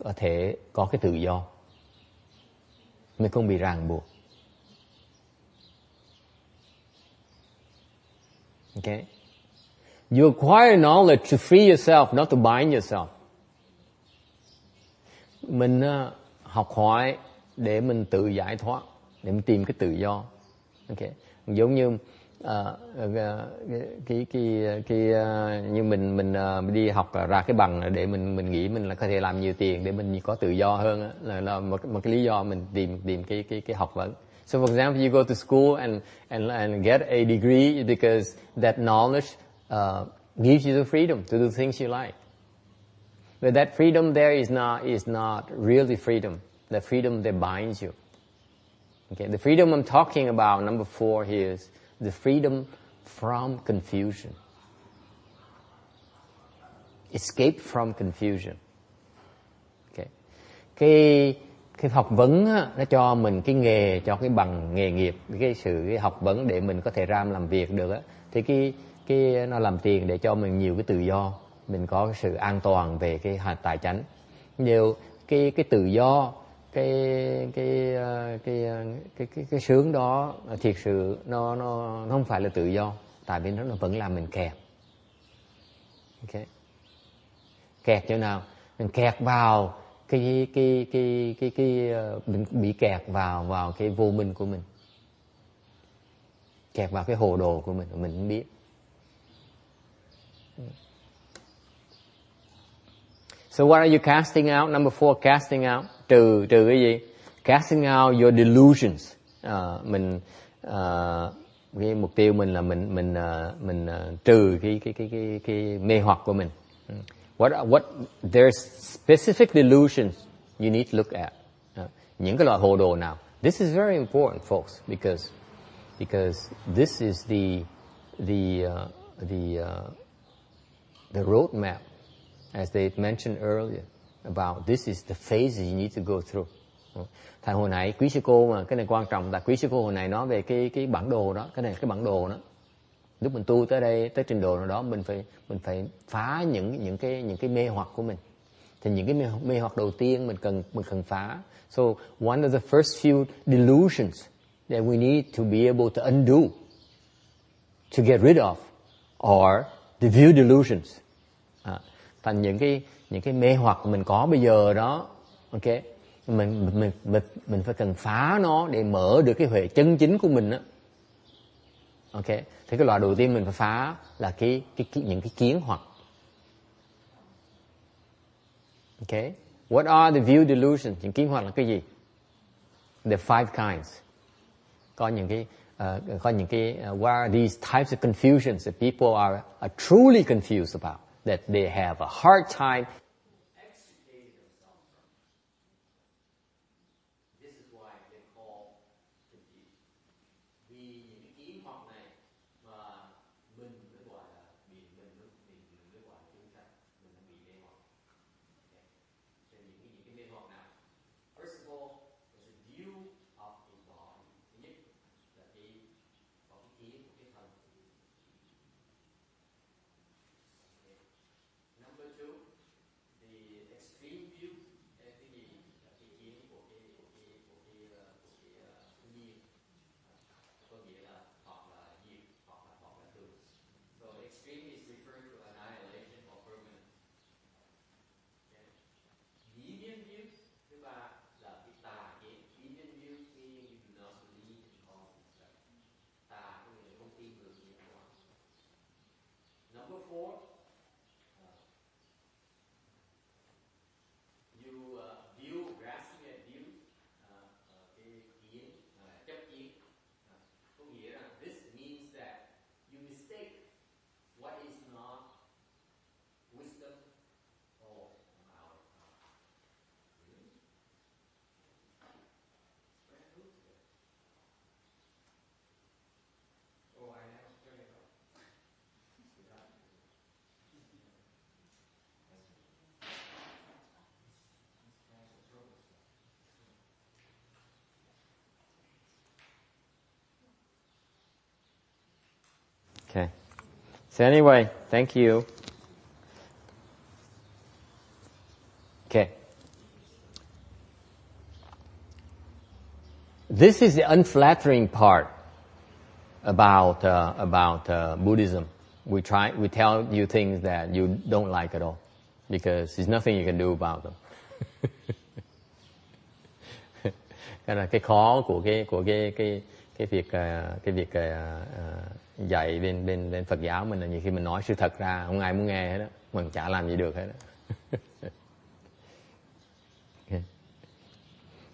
có thể có cái tự do, mình không bị ràng buộc. Okay? You acquire knowledge to free yourself, not to bind yourself. Mình học hỏi để mình tự giải thoát, để mình tìm cái tự do. Okay? Giống như như mình đi học ra cái bằng để mình nghĩ mình là có thể làm nhiều tiền để mình có tự do hơn, là một cái lý do mình tìm cái học vấn. So for example, you go to school and get a degree because that knowledge gives you the freedom to do things you like. But that freedom there is not really freedom. The freedom that binds you. Okay, the freedom I'm talking about, number 4 here, is the freedom from confusion. Escape from confusion. Okay. Cái học vấn á, nó cho mình cái nghề, cho cái bằng nghề nghiệp, cái học vấn để mình có thể ra làm việc được á, thì cái nó làm tiền để cho mình nhiều cái tự do, mình có cái sự an toàn về cái tài chánh. Nhiều cái tự do, cái sướng đó thiệt sự nó không phải là tự do, tại vì nó vẫn làm mình kẹt. Okay. Kẹt chỗ nào? Mình kẹt vào mình bị kẹt vào cái vô minh của mình, kẹt vào cái hồ đồ của mình không biết. So what are you casting out? Number 4, casting out. Trừ cái gì? Casting out your delusions. Cái mục tiêu mình là mình trừ cái mê hoặc của mình. What there's specific delusions you need to look at. Những cái loại hồ đồ nào? This is very important, folks, because this is the roadmap, as they mentioned earlier, about this is the phases you need to go through. Thầy hồi nãy quý sư cô, mà cái này quan trọng, tại quý sư cô hồi nãy nói về cái bản đồ đó, cái này cái bản đồ đó. Lúc mình tu tới đây, tới trình độ nào đó, mình phải phá những cái mê hoặc của mình. Thì những cái mê hoặc đầu tiên mình cần phá. So one of the first few delusions that we need to be able to undo, to get rid of, are the view delusions. Thành những cái mê hoặc mình có bây giờ đó, ok, mình phải cần phá nó để mở được cái huệ chân chính của mình á. Ok, thì cái loại đầu tiên mình phải phá là những cái kiến hoặc. Ok, what are the view delusions? Những kiến hoặc là cái gì? There are 5 kinds. Có những cái what are these types of confusions that people are truly confused about, that they have a hard time extricating themselves from. This is why they call confused. Vì những cái kiến hoặc này mà mình mới gọi là mình mới gọi là chúng sanh, mình bị mê hoặc. Okay. So những cái mê hoặc nào? First of all, there's a view of a body. Thứ nhất là có cái kiến của cái thân. Okay. Number 2, the extreme view 4. You view, grasping at views, cái kiến, chấp kiến. Có nghĩa là this means that you mistake what is not wisdom or power. Oh, I have to turn it off. Okay. So anyway, thank you. Okay. This is the unflattering part about Buddhism. We tell you things that you don't like at all because there's nothing you can do about them. Cái là cái khó của cái việc dạy bên Phật giáo mình là nhiều khi mình nói sự thật ra không ai muốn nghe hết đó, mình chả làm gì được hết đó. Okay.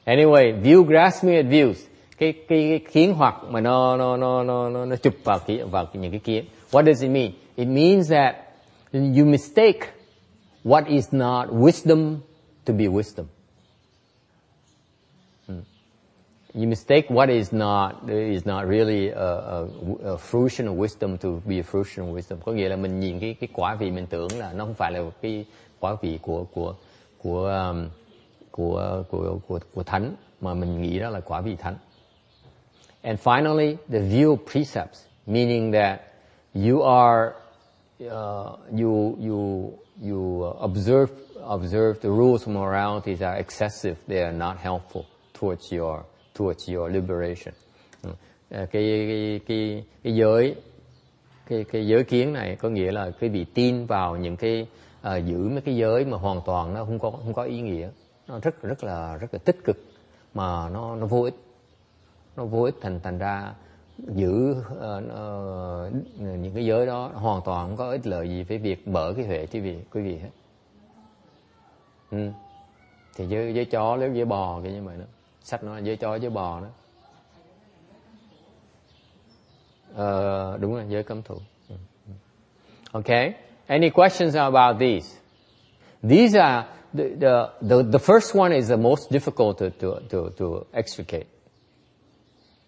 Anyway, view grasping at views, cái kiến hoặc mà nó chụp vào những cái kiến. What does it mean? It means that you mistake what is not wisdom to be wisdom. You mistake what is not really a fruition of wisdom to be a fruition of wisdom. Có nghĩa là mình nhìn cái quả vị mình tưởng là nó không phải là cái quả vị của thánh, mà mình nghĩ đó là quả vị thánh. And finally, the view of precepts, meaning that you are you observe the rules of morality that are excessive. They are not helpful towards your liberation. Cái giới kiến này có nghĩa là cái vị tin vào những cái giữ mấy cái giới mà hoàn toàn nó không có ý nghĩa, nó rất là tích cực mà nó vô ích, thành ra giữ những cái giới đó hoàn toàn không có ích lợi gì với việc mở cái huệ quý vị hết. Thì giới chó nếu giới bò cái như vậy đó, sách nói giới chó giới bò đó. Đúng rồi, giới cấm thủ. Okay, any questions about these? These are the first one is the most difficult to extricate.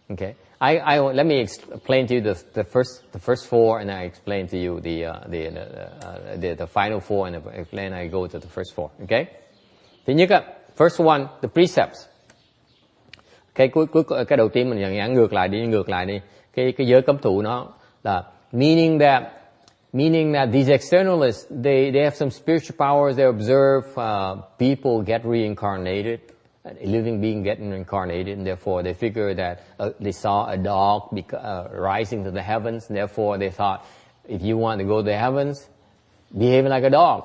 Okay, let me explain to you the first four, and I explain to you the final four, and then I go to the first four. Okay, thứ nhất first one, the precepts. Cái đầu tiên mình giảng ngược lại đi. Cái giới cấm thủ nó là meaning that these externalists they have some spiritual powers. They observe people get reincarnated, a living being getting reincarnated, and therefore they figure that they saw a dog rising to the heavens, and therefore they thought if you want to go to the heavens, behave like a dog.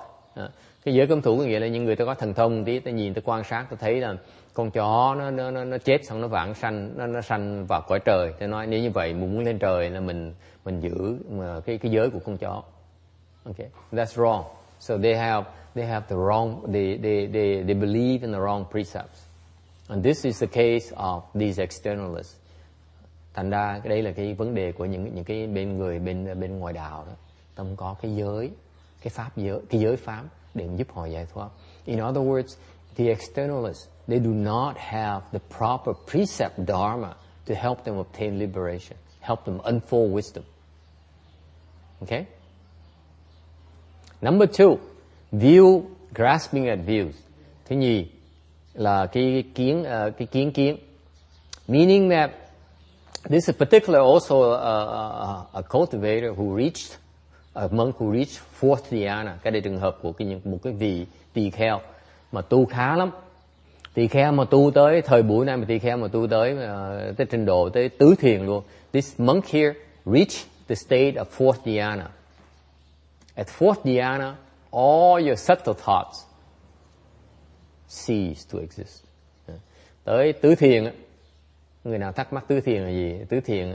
Cái giới cấm thủ có nghĩa là những người ta có thần thông tí, ta nhìn ta quan sát ta thấy là con chó nó chết xong nó vãng sanh, nó sanh vào cõi trời. Ta nói nếu như vậy muốn lên trời là mình giữ cái giới của con chó. Okay, that's wrong. So they have the wrong, they believe in the wrong precepts, and this is the case of these externalists. Thành ra cái đây là cái vấn đề của những cái bên ngoài đạo đó. Ta không có cái giới, cái giới pháp để giúp họ giải thoát. In other words, the externalists, they do not have the proper precept dharma to help them obtain liberation, help them unfold wisdom. Okay? Number two, view grasping at views. Thứ nhì là cái kiến. Meaning that this is particular also a cultivator who reached, a monk who reached fourth dhyana. Cái đây trường hợp của một cái vị tỳ kheo mà tu khá lắm. Tỳ kheo mà tu tới thời buổi này mà tỳ kheo mà tu tới trình độ tới tứ thiền luôn. This monk here reached the state of fourth dhyana. At fourth dhyana, all your subtle thoughts cease to exist. Tới tứ thiền, người nào thắc mắc tứ thiền là gì?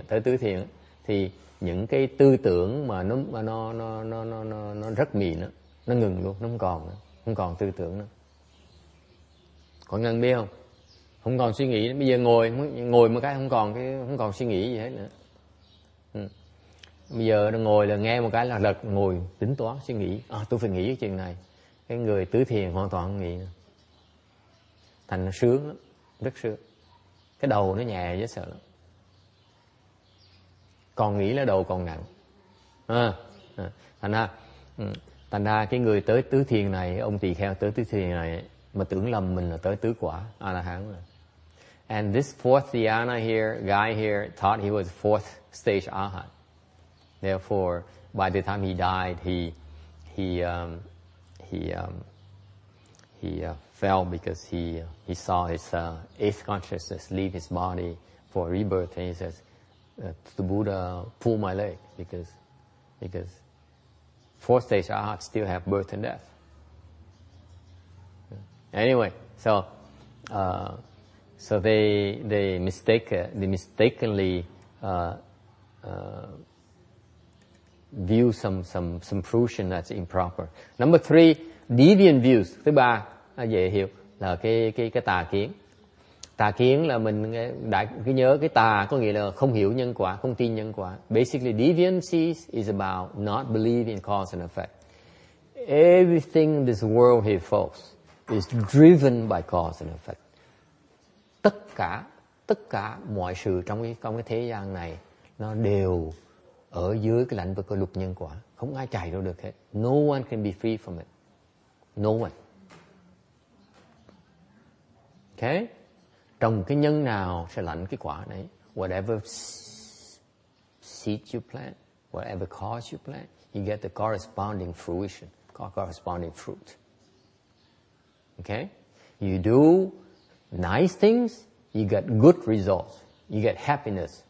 Tới tứ thiền thì những cái tư tưởng mà nó rất mịn đó, nó ngừng luôn, nó không còn tư tưởng nữa. Còn Ngân biết không? Không còn suy nghĩ. Bây giờ ngồi một cái không còn suy nghĩ gì hết nữa. Bây giờ ngồi là nghe một cái là lật, ngồi tính toán suy nghĩ. Tôi phải nghĩ cái chuyện này. Cái người tứ thiền hoàn toàn không nghĩ nữa. Thành nó sướng lắm, rất sướng. Cái đầu nó nhẹ dễ sợ lắm. Còn nghĩ là đầu còn nặng. Thành ra cái người tới tứ thiền này, ông tỳ kheo tới tứ thiền này mà tưởng lầm mình là tới tứ quả A La Hán rồi. And this fourth dhyana here, guy here, thought he was fourth stage Arhat. Therefore, by the time he died, he fell because he saw his eighth consciousness leave his body for rebirth, and he says, "The Buddha pulled my leg because fourth stage Arhat still have birth and death." Anyway, so they mistakenly view some fruition that's improper. Number 3, deviant views. Thứ ba dễ hiểu là cái tà kiến. Tà kiến là mình cứ nhớ cái tà có nghĩa là không hiểu nhân quả, không tin nhân quả. Basically, deviancy is about not believing in cause and effect. Everything in this world, here folks, is driven by cause and effect. Tất cả mọi sự trong cái thế gian này nó đều ở dưới cái lĩnh vực của luật nhân quả, không ai chạy đâu được hết. No one can be free from it. No one. Okay? Trồng cái nhân nào sẽ lãnh cái quả này. Whatever seed you plant, whatever cause you plant, you get the corresponding fruition, corresponding fruit. Okay? You do nice things, you get good results, you get happiness.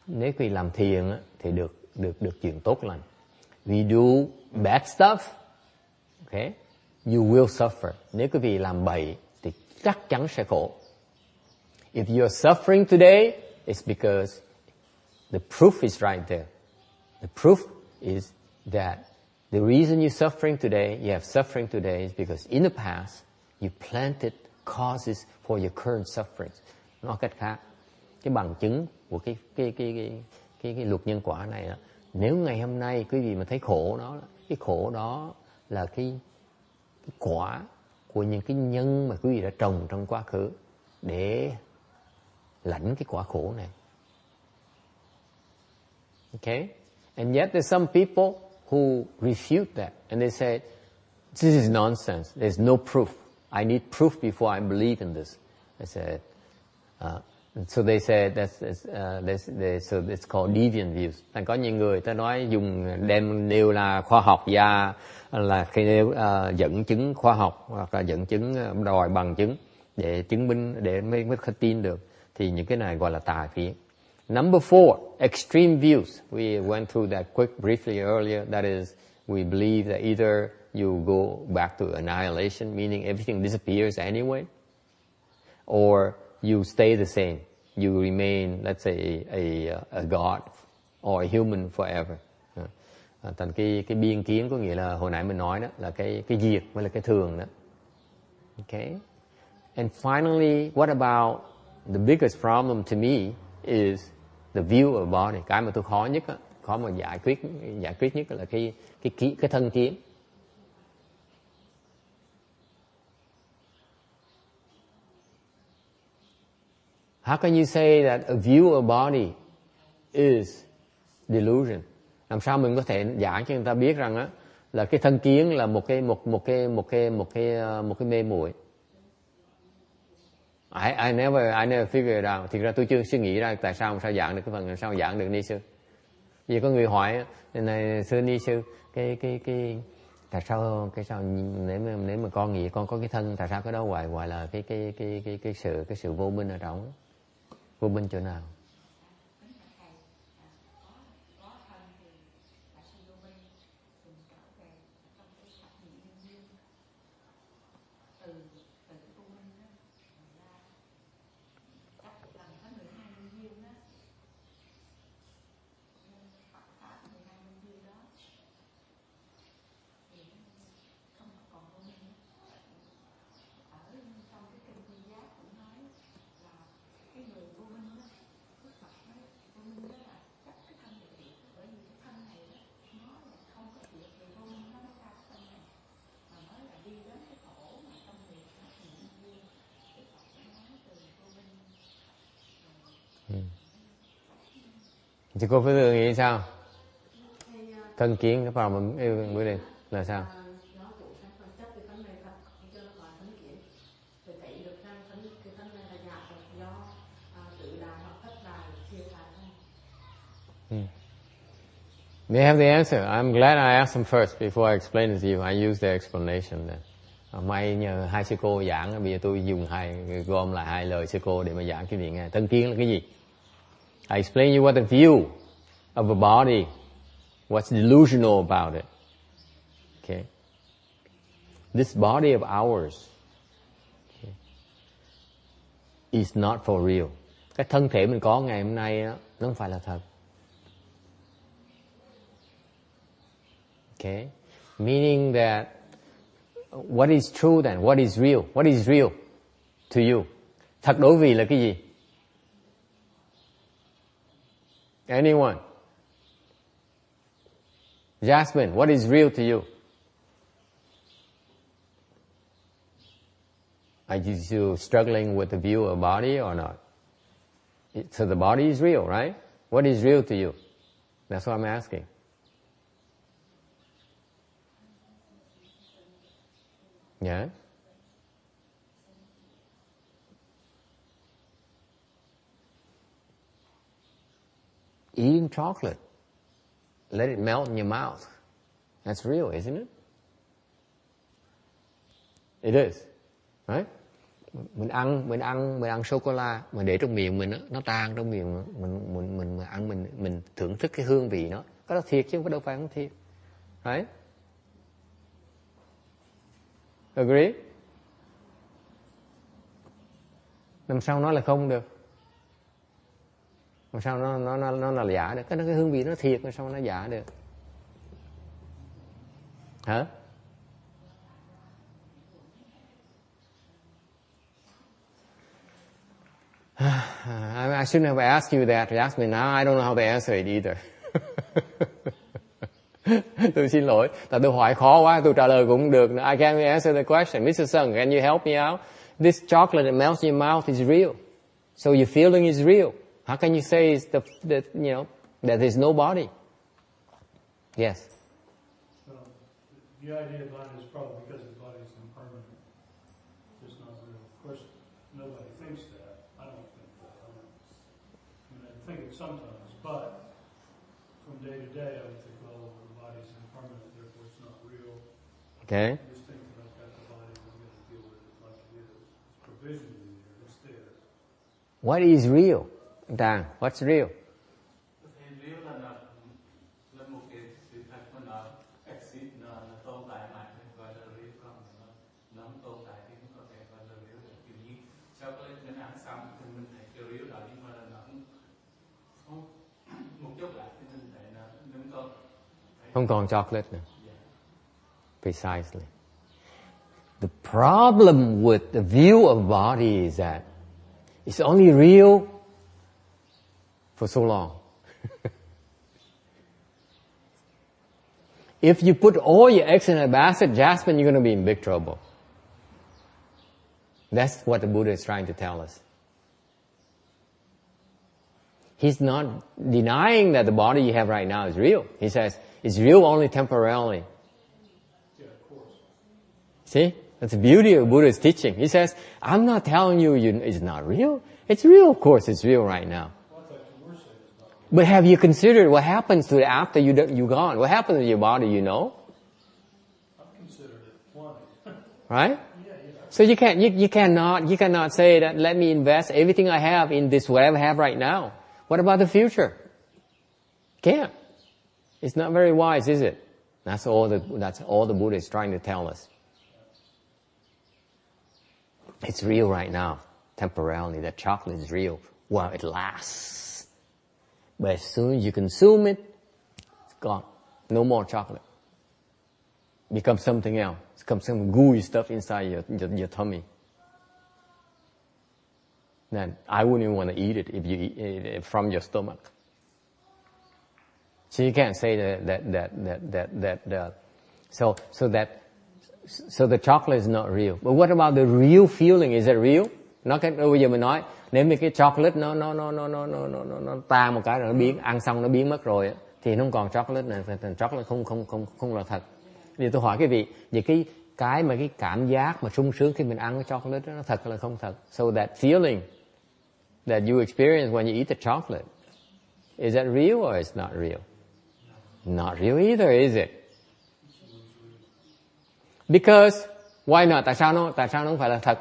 Nếu quý làm thiền thì được chuyện tốt lành. We do bad stuff, okay? You will suffer. Nếu quý vị làm bậy thì chắc chắn sẽ khổ. If you are suffering today, it's because the proof is right there. The proof is that the reason you're suffering today, you have suffering today, is because in the past you planted causes for your current sufferings. Nói cách khác, cái bằng chứng của cái luật nhân quả này là nếu ngày hôm nay quý vị mà thấy khổ đó, cái khổ đó là cái quả của những cái nhân mà quý vị đã trồng trong quá khứ để lãnh cái quả khổ này. Okay? And yet there's some people who refute that and they say, this is nonsense. There's no proof. I need proof before I believe in this. I said, so they said so it's called deviant views. Thành có những người ta nói đem nêu là khoa học gia là khi nêu dẫn chứng khoa học hoặc là dẫn chứng đòi bằng chứng để chứng minh để mới tin được, thì những cái này gọi là tà kiến. Number 4, extreme views. We went through that briefly earlier. That is, we believe that either you go back to annihilation, meaning everything disappears anyway, or you stay the same. You remain, let's say, a god or a human forever. Thành cái biên kiến có nghĩa là hồi nãy mình nói đó là cái diệt với là cái thường đó. Okay. And finally, what about the biggest problem to me is the view of body. Cái mà tôi khó nhất, khó mà giải quyết nhất là cái thân kiến. How can you say that a view of body is delusion? Làm sao mình có thể giảng cho người ta biết rằng là cái thân kiến là một cái mê muội? I never figure it out. Thực ra tôi chưa suy nghĩ ra tại sao giảng được cái phần, làm sao giảng được ni sư. Vì có người hỏi này, sư ni sư, cái tại sao nếu mà con nghĩ con có cái thân, tại sao cái đó gọi là cái sự vô minh ở trong? Vô minh chỗ nào? Thì cô phải nghĩ sao? Thân kiến cái problem bữa đây là sao? They have the answer. I'm glad I asked them first before I explain it to you. I use their explanation then. May nhờ hai sư cô giảng, bây giờ tôi dùng gom lại hai lời sư cô để mà giảng cái gì nghe. Thân kiến là cái gì? I explain you what the view of a body, what's delusional about it. Okay. This body of ours is not for real. Cái thân thể mình có ngày hôm nay đó, nó không phải là thật. Okay. Meaning that what is true then? What is real? What is real to you? Thật đối vị là cái gì? Anyone? Jasmine, what is real to you? Are you struggling with the view of body or not? So the body is real, right? What is real to you? That's what I'm asking. Yeah? Eating chocolate. Let it melt in your mouth. That's real, isn't it? It is. Right? Mình ăn sô cô la mà để trong miệng mình nó tan trong miệng mình ăn mình thưởng thức cái hương vị nó. Cái đó thiệt chứ đâu phải không thiệt. Right? Agree? Làm sao nói là không được? Làm sao nó là giả được? Cái hương vị nó thiệt, làm sao nó giả được? Hả? I shouldn't have asked you that. You asked me now. I don't know how to answer it either. Tôi xin lỗi, tại tôi hỏi khó quá, tôi trả lời cũng không được. I can't answer the question. Mr. Sung, can you help me out? This chocolate that melts in your mouth is real. So your feeling is real. How can you say it's that there's no body? Yes. So the idea behind it is probably because the body is impermanent. It's not real. Of course, nobody thinks that. I don't think that. I mean, I think it sometimes, but from day to day, I would think, well, the body's impermanent, therefore it's not real. Okay. I just think that I've got the body and I'm going to deal with it like it is. It's provisionally there. It's there. What is real? Dan, what's real? Real là một cái sự thật mà nó exist, nó tồn tại mà gọi là real, còn nó không tồn tại thì không có thể gọi là real được. Kiểu như chocolate mình ăn xong thì mình thấy cái real đó, nhưng mà nó không một chút lại thì mình thấy nó không còn chocolate nữa. Precisely. The problem with the view of body is that it's only real for so long. If you put all your eggs in a basket, Jasmine, you're going to be in big trouble. That's what the Buddha is trying to tell us. He's not denying that the body you have right now is real. He says it's real only temporarily. Yeah, of course. See? That's the beauty of Buddha's teaching. He says, I'm not telling you it's not real. It's real, of course, it's real right now. But have you considered what happens to it after you're gone? What happens to your body, you know? I've considered it plenty. Right? Yeah. So you cannot say that, let me invest everything I have in this whatever I have right now. What about the future? Can't. It's not very wise, is it? That's all the Buddha is trying to tell us. It's real right now, temporarily. That chocolate is real while it lasts. But as soon as you consume it, it's gone. No more chocolate. Becomes something else. It becomes some gooey stuff inside your tummy. Then I wouldn't even want to eat it if you eat it from your stomach. So you can't say so the chocolate is not real. But what about the real feeling? Is it real? Bây giờ mình nói nếu như cái chocolate nó tan một cái rồi nó biến, ăn xong nó biến mất rồi thì nó không còn chocolate nữa, thành chocolate không là thật. Thì tôi hỏi quý vị, vậy cái mà cái cảm giác mà sung sướng khi mình ăn cái chocolate đó, nó thật hay là không thật? So that feeling that you experience when you eat the chocolate, is that real or it's not real? Not real either, is it? Because why not? Tại sao nó không phải là thật?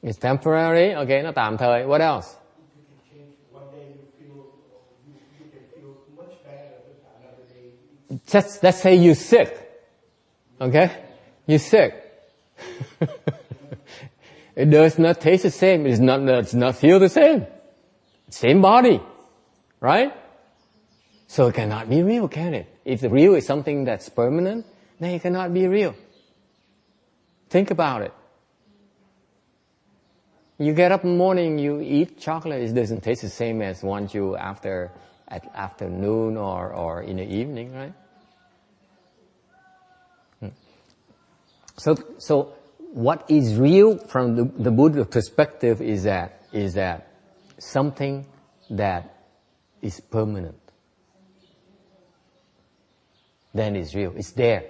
It's temporary. Okay, nó tạm thời. What else? Let's say you're sick. Okay? You're sick. It does not taste the same. It does not feel the same. Same body. Right? So it cannot be real, can it? If the real is something that's permanent, then it cannot be real. Think about it. You get up in the morning, you eat chocolate, it doesn't taste the same as once you at afternoon or in the evening, right? So what is real from the Buddha perspective is that something that is permanent. Then it's real. It's there,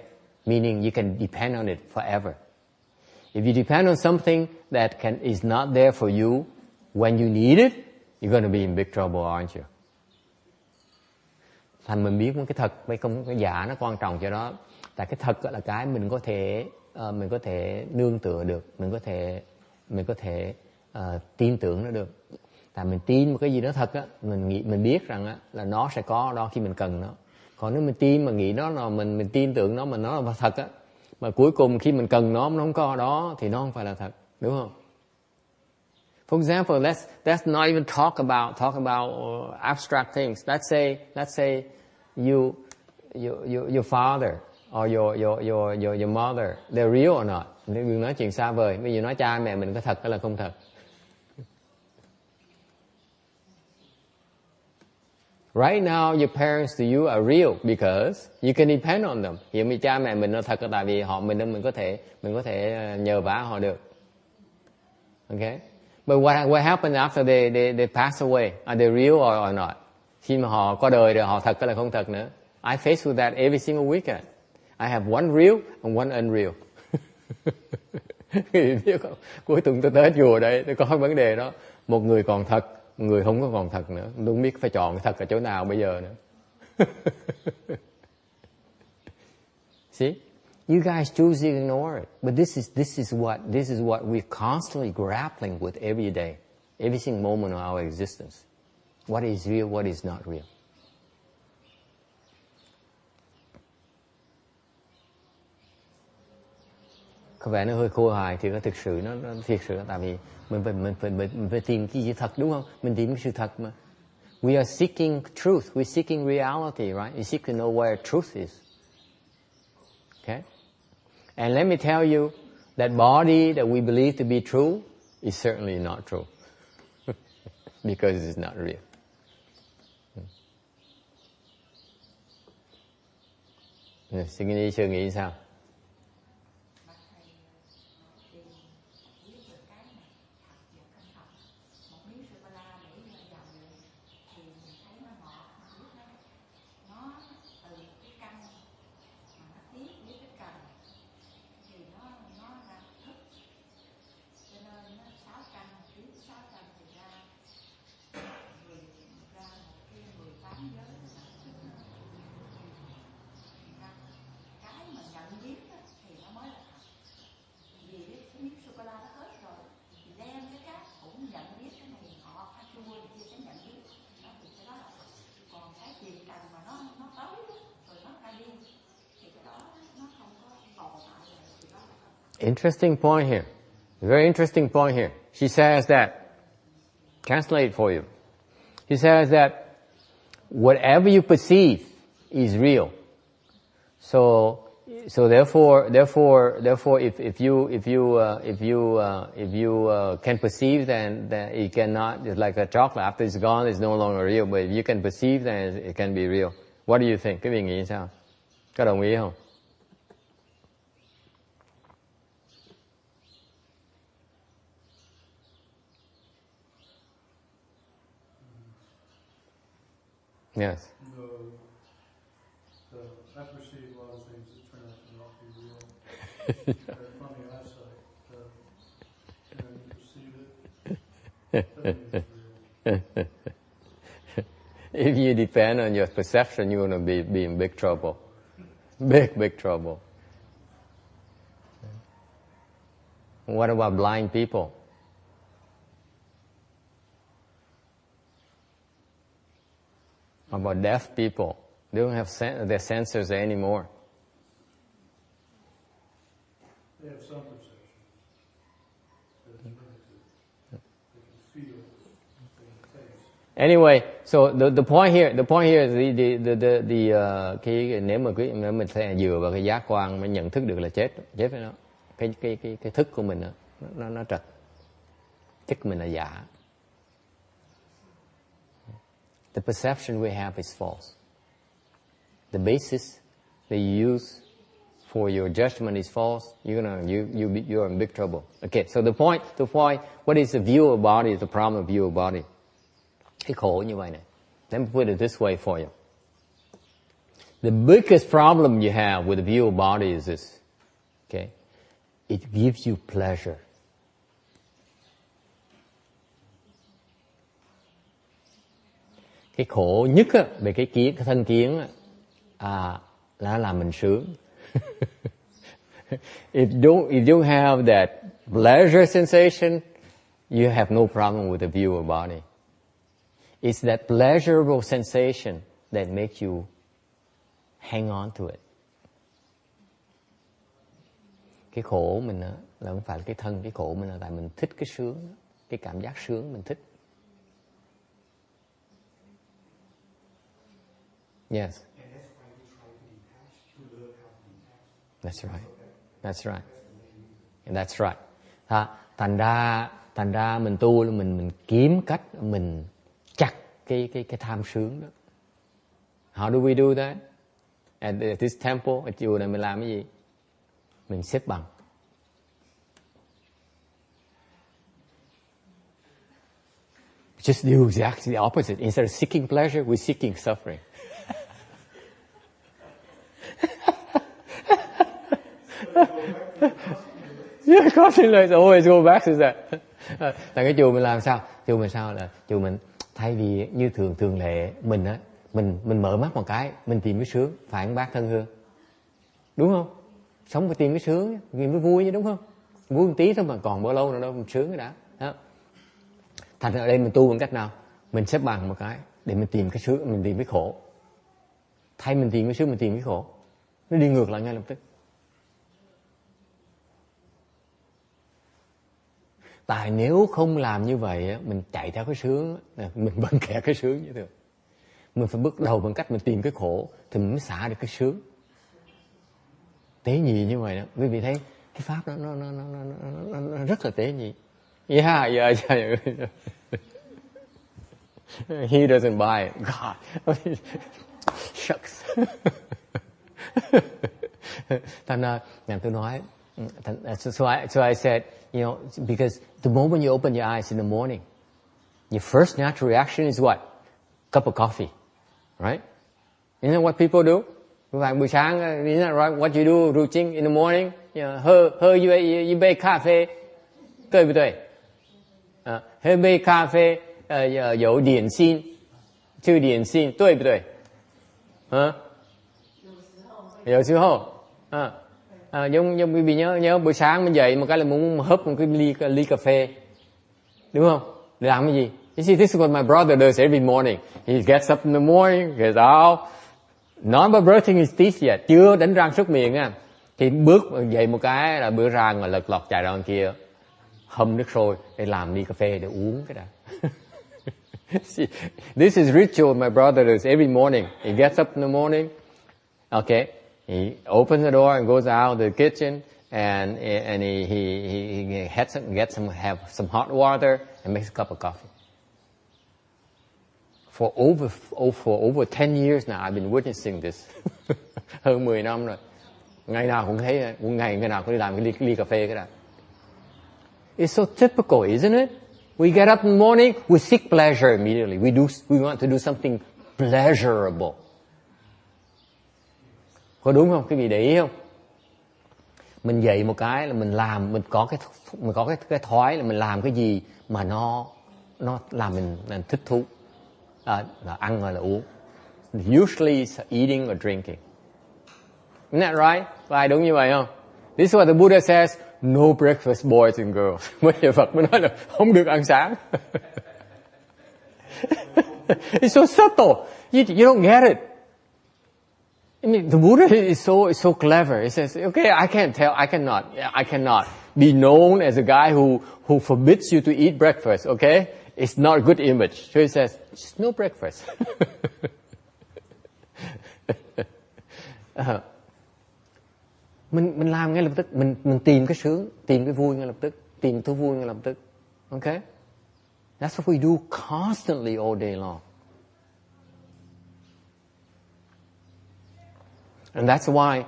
meaning you can depend on it forever. If you depend on something that is not there for you when you need it, you're going to be in big trouble, aren't you? Thành mình biết cái thật với cái giả nó quan trọng cho đó. Tại cái thật là cái mình có thể nương tựa được, mình có thể tin tưởng nó được. Tại mình tin một cái gì đó thật á, mình biết rằng á là nó sẽ có đó khi mình cần nó. Còn nếu mình tin mà nghĩ nó là mình tin tưởng nó mà nó là thật á, mà cuối cùng khi mình cần nó không có đó thì nó không phải là thật, đúng không? For example, let's not even talk about abstract things. Let's say your father or your mother, they're real or not. Đừng nói chuyện xa vời. Bây giờ nói cha mẹ mình có thật hay là không thật? Right now, your parents to you are real because you can depend on them. Hiện bây cha mẹ mình nó thật là tại vì mình có thể nhờ vả họ được. Okay? But what happens after they pass away? Are they real or not? Khi mà họ qua đời rồi họ thật hay là không thật nữa? I face with that every single weekend. I have one real and one unreal. Cuối tuần tôi tới chùa đây, tôi có vấn đề đó. Một người còn thật, một người không có còn thật nữa. Tôi không biết phải chọn cái thật ở chỗ nào bây giờ nữa. See? You guys choose to ignore it. But this is what we're constantly grappling with every day. Every single moment of our existence. What is real, what is not real. Có vẻ nó hơi khô hài thì nó thực sự nó thiệt sự là tại vì mình phải tìm cái gì thật, đúng không? Mình tìm cái sự thật mà. We are seeking truth, we're seeking reality, right? We seek to know where truth is. Okay? And let me tell you that body that we believe to be true is certainly not true. Because it is not real. Xin nghĩ sư nghĩ sao? Interesting point here. Very interesting point here. She says that, translate for you. She says that whatever you perceive is real. So therefore, if you can perceive, then it cannot. It's like a chocolate. After it's gone, it's no longer real. But if you can perceive, then it can be real. What do you think? Cái vị nghĩ sao? Có đồng ý không? Yes. I perceive a lot of things that turn out to not be real. They're from the eyesight. And then you perceive it. Doesn't mean it's real. If you depend on your perception, you're going to be in big trouble. Big trouble. What about blind people? How about deaf people? They don't have their senses anymore. They have some perception. They're limited. They can feel. They can taste. Anyway, so the point here is cái nếu mà mình sẽ dựa vào cái giác quan mới nhận thức được là chết với nó. Cái thức của mình nó trật. Thức của mình là giả. The perception we have is false. The basis that you use for your judgment is false. You're in big trouble. Okay, so the point, what is the view of body? The problem of view of body. Cái khổ như vậy này. Let me put it this way for you. The biggest problem you have with the view of body is this. Okay, it gives you pleasure. Cái khổ nhất á, về cái thân kiến á, là làm mình sướng. If you don't have that pleasure sensation, you have no problem with the view of body. It's that pleasurable sensation that makes you hang on to it. Cái khổ mình á, là không phải là cái thân, cái khổ mình là tại mình thích cái sướng, cái cảm giác sướng mình thích. Yes. That's right. That's right. That's right. Thành ra mình tu là mình kiếm cách mình chặt cái tham sướng đó. How do we do that? At this temple, ở chùa này mình làm cái gì? Mình xếp bằng. Just do exactly the opposite. Instead of seeking pleasure, we're seeking suffering. Yeah, constantly always go back to that. Tại cái chùa mình làm sao? Chùa mình thay vì như thường lệ mình mở mắt một cái, mình tìm cái sướng, phải không bác thân hương? Đúng không? Sống phải tìm cái sướng, tìm cái vui chứ, đúng không? Vui một tí thôi mà còn bao lâu nữa đâu mình sướng cái đã. Đó. Thành ra ở đây mình tu bằng cách nào? Mình xếp bằng một cái để mình tìm cái sướng, mình tìm cái khổ. Thay mình tìm cái sướng, mình tìm cái khổ. Nó đi ngược lại ngay lập tức. Tại nếu không làm như vậy, mình chạy theo cái sướng, mình vẫn kẹt cái sướng như thường. Mình phải bước đầu bằng cách mình tìm cái khổ, thì mình mới xả được cái sướng. Tế nhị như vậy đó. Quý vị thấy cái pháp đó nó rất là tế nhị. Yeah. He doesn't buy it. God. Shucks. Thành ra, tôi nói, so I said, you know, because the moment you open your eyes in the morning, your first natural reaction is what? Cup of coffee, right? Isn't that what people do? Buổi sáng, isn't that right? What you do routine in the morning? You know, 喝一杯咖啡，对不对？喝杯咖啡，有点心，吃点心，对不对？有時候，giống quý vị nhớ buổi sáng mình dậy một cái là muốn húp một cái ly cà phê, đúng không? Để làm cái gì? You see, this is what my brother does every morning. He gets up in the morning, gets out, not about brushing his teeth yet, chưa đánh răng súc miệng á, thì bước dậy một cái là bữa ra ngoài lật lọt chạy ra ngoài kia, hâm nước sôi để làm ly cà phê để uống cái đã. See, this is ritual my brother does every morning. He gets up in the morning, okay. He opens the door and goes out to the kitchen, and he have some hot water and makes a cup of coffee. For over 10 years now, I've been witnessing this. Hơn 10 năm rồi. Ngày nào cũng thấy, ngày nào cũng đi làm cái ly cà phê cái đó. It's so typical, isn't it? We get up in the morning, we seek pleasure immediately. We want to do something pleasurable. Có đúng không? Cái gì để ý không? Mình dậy một cái là mình làm, mình có cái thói là mình làm cái gì mà nó làm mình thích thú. Là ăn hay là uống. Usually it's eating or drinking. Isn't that right? Có ai đúng như vậy không? This is what the Buddha says, no breakfast boys and girls. Mới Nhà Phật mới nói là không được ăn sáng. It's so subtle. You don't get it. I mean, the Buddha is so clever. He says, okay, I cannot be known as a guy who forbids you to eat breakfast, okay? It's not a good image. So he says, just no breakfast. Mình làm ngay lập tức, mình tìm cái sướng, tìm cái vui ngay lập tức, tìm thú vui ngay lập tức. Okay? That's what we do constantly all day long. And that's why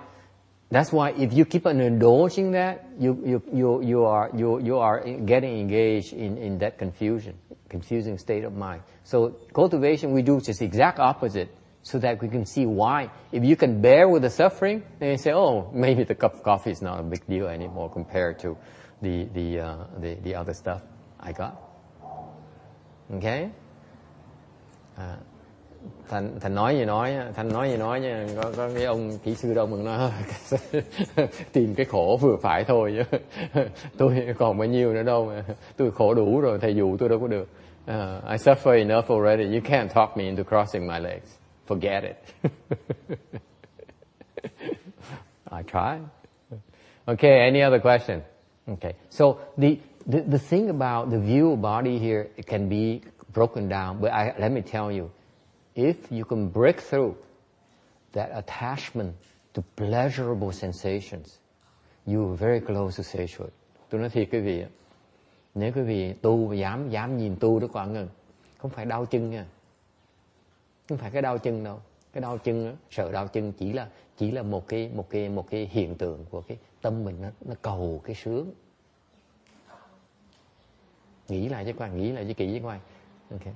if you keep on indulging that, you are getting engaged in that confusing state of mind. So cultivation, we do just exact opposite, so that we can see why. If you can bear with the suffering, then you say, oh, maybe the cup of coffee is not a big deal anymore compared to the other stuff I got. Okay? Thành nói gì nói nha, có cái ông kỹ sư Đông mình nói tìm cái khổ vừa phải thôi chứ tôi còn bao nhiêu nữa đâu mà tôi khổ đủ rồi, thầy dụ tôi đâu có được. I suffer enough already. You can't talk me into crossing my legs. Forget it. I try. Okay, any other question? Okay, so the thing about the view of body here, it can be broken down, but let me tell you, if you can break through that attachment to pleasurable sensations, you are very close to sagehood. Tôi nói thiệt quý vị, nếu quý vị tu và dám nhìn tu đó quả ngừng, không phải đau chân nha, không phải cái đau chân đâu, cái đau chân, sợ đau chân chỉ là một cái hiện tượng của cái tâm mình nó cầu cái sướng. Nghĩ lại chứ quan, nghĩ lại chứ kỹ chứ quan. Okay.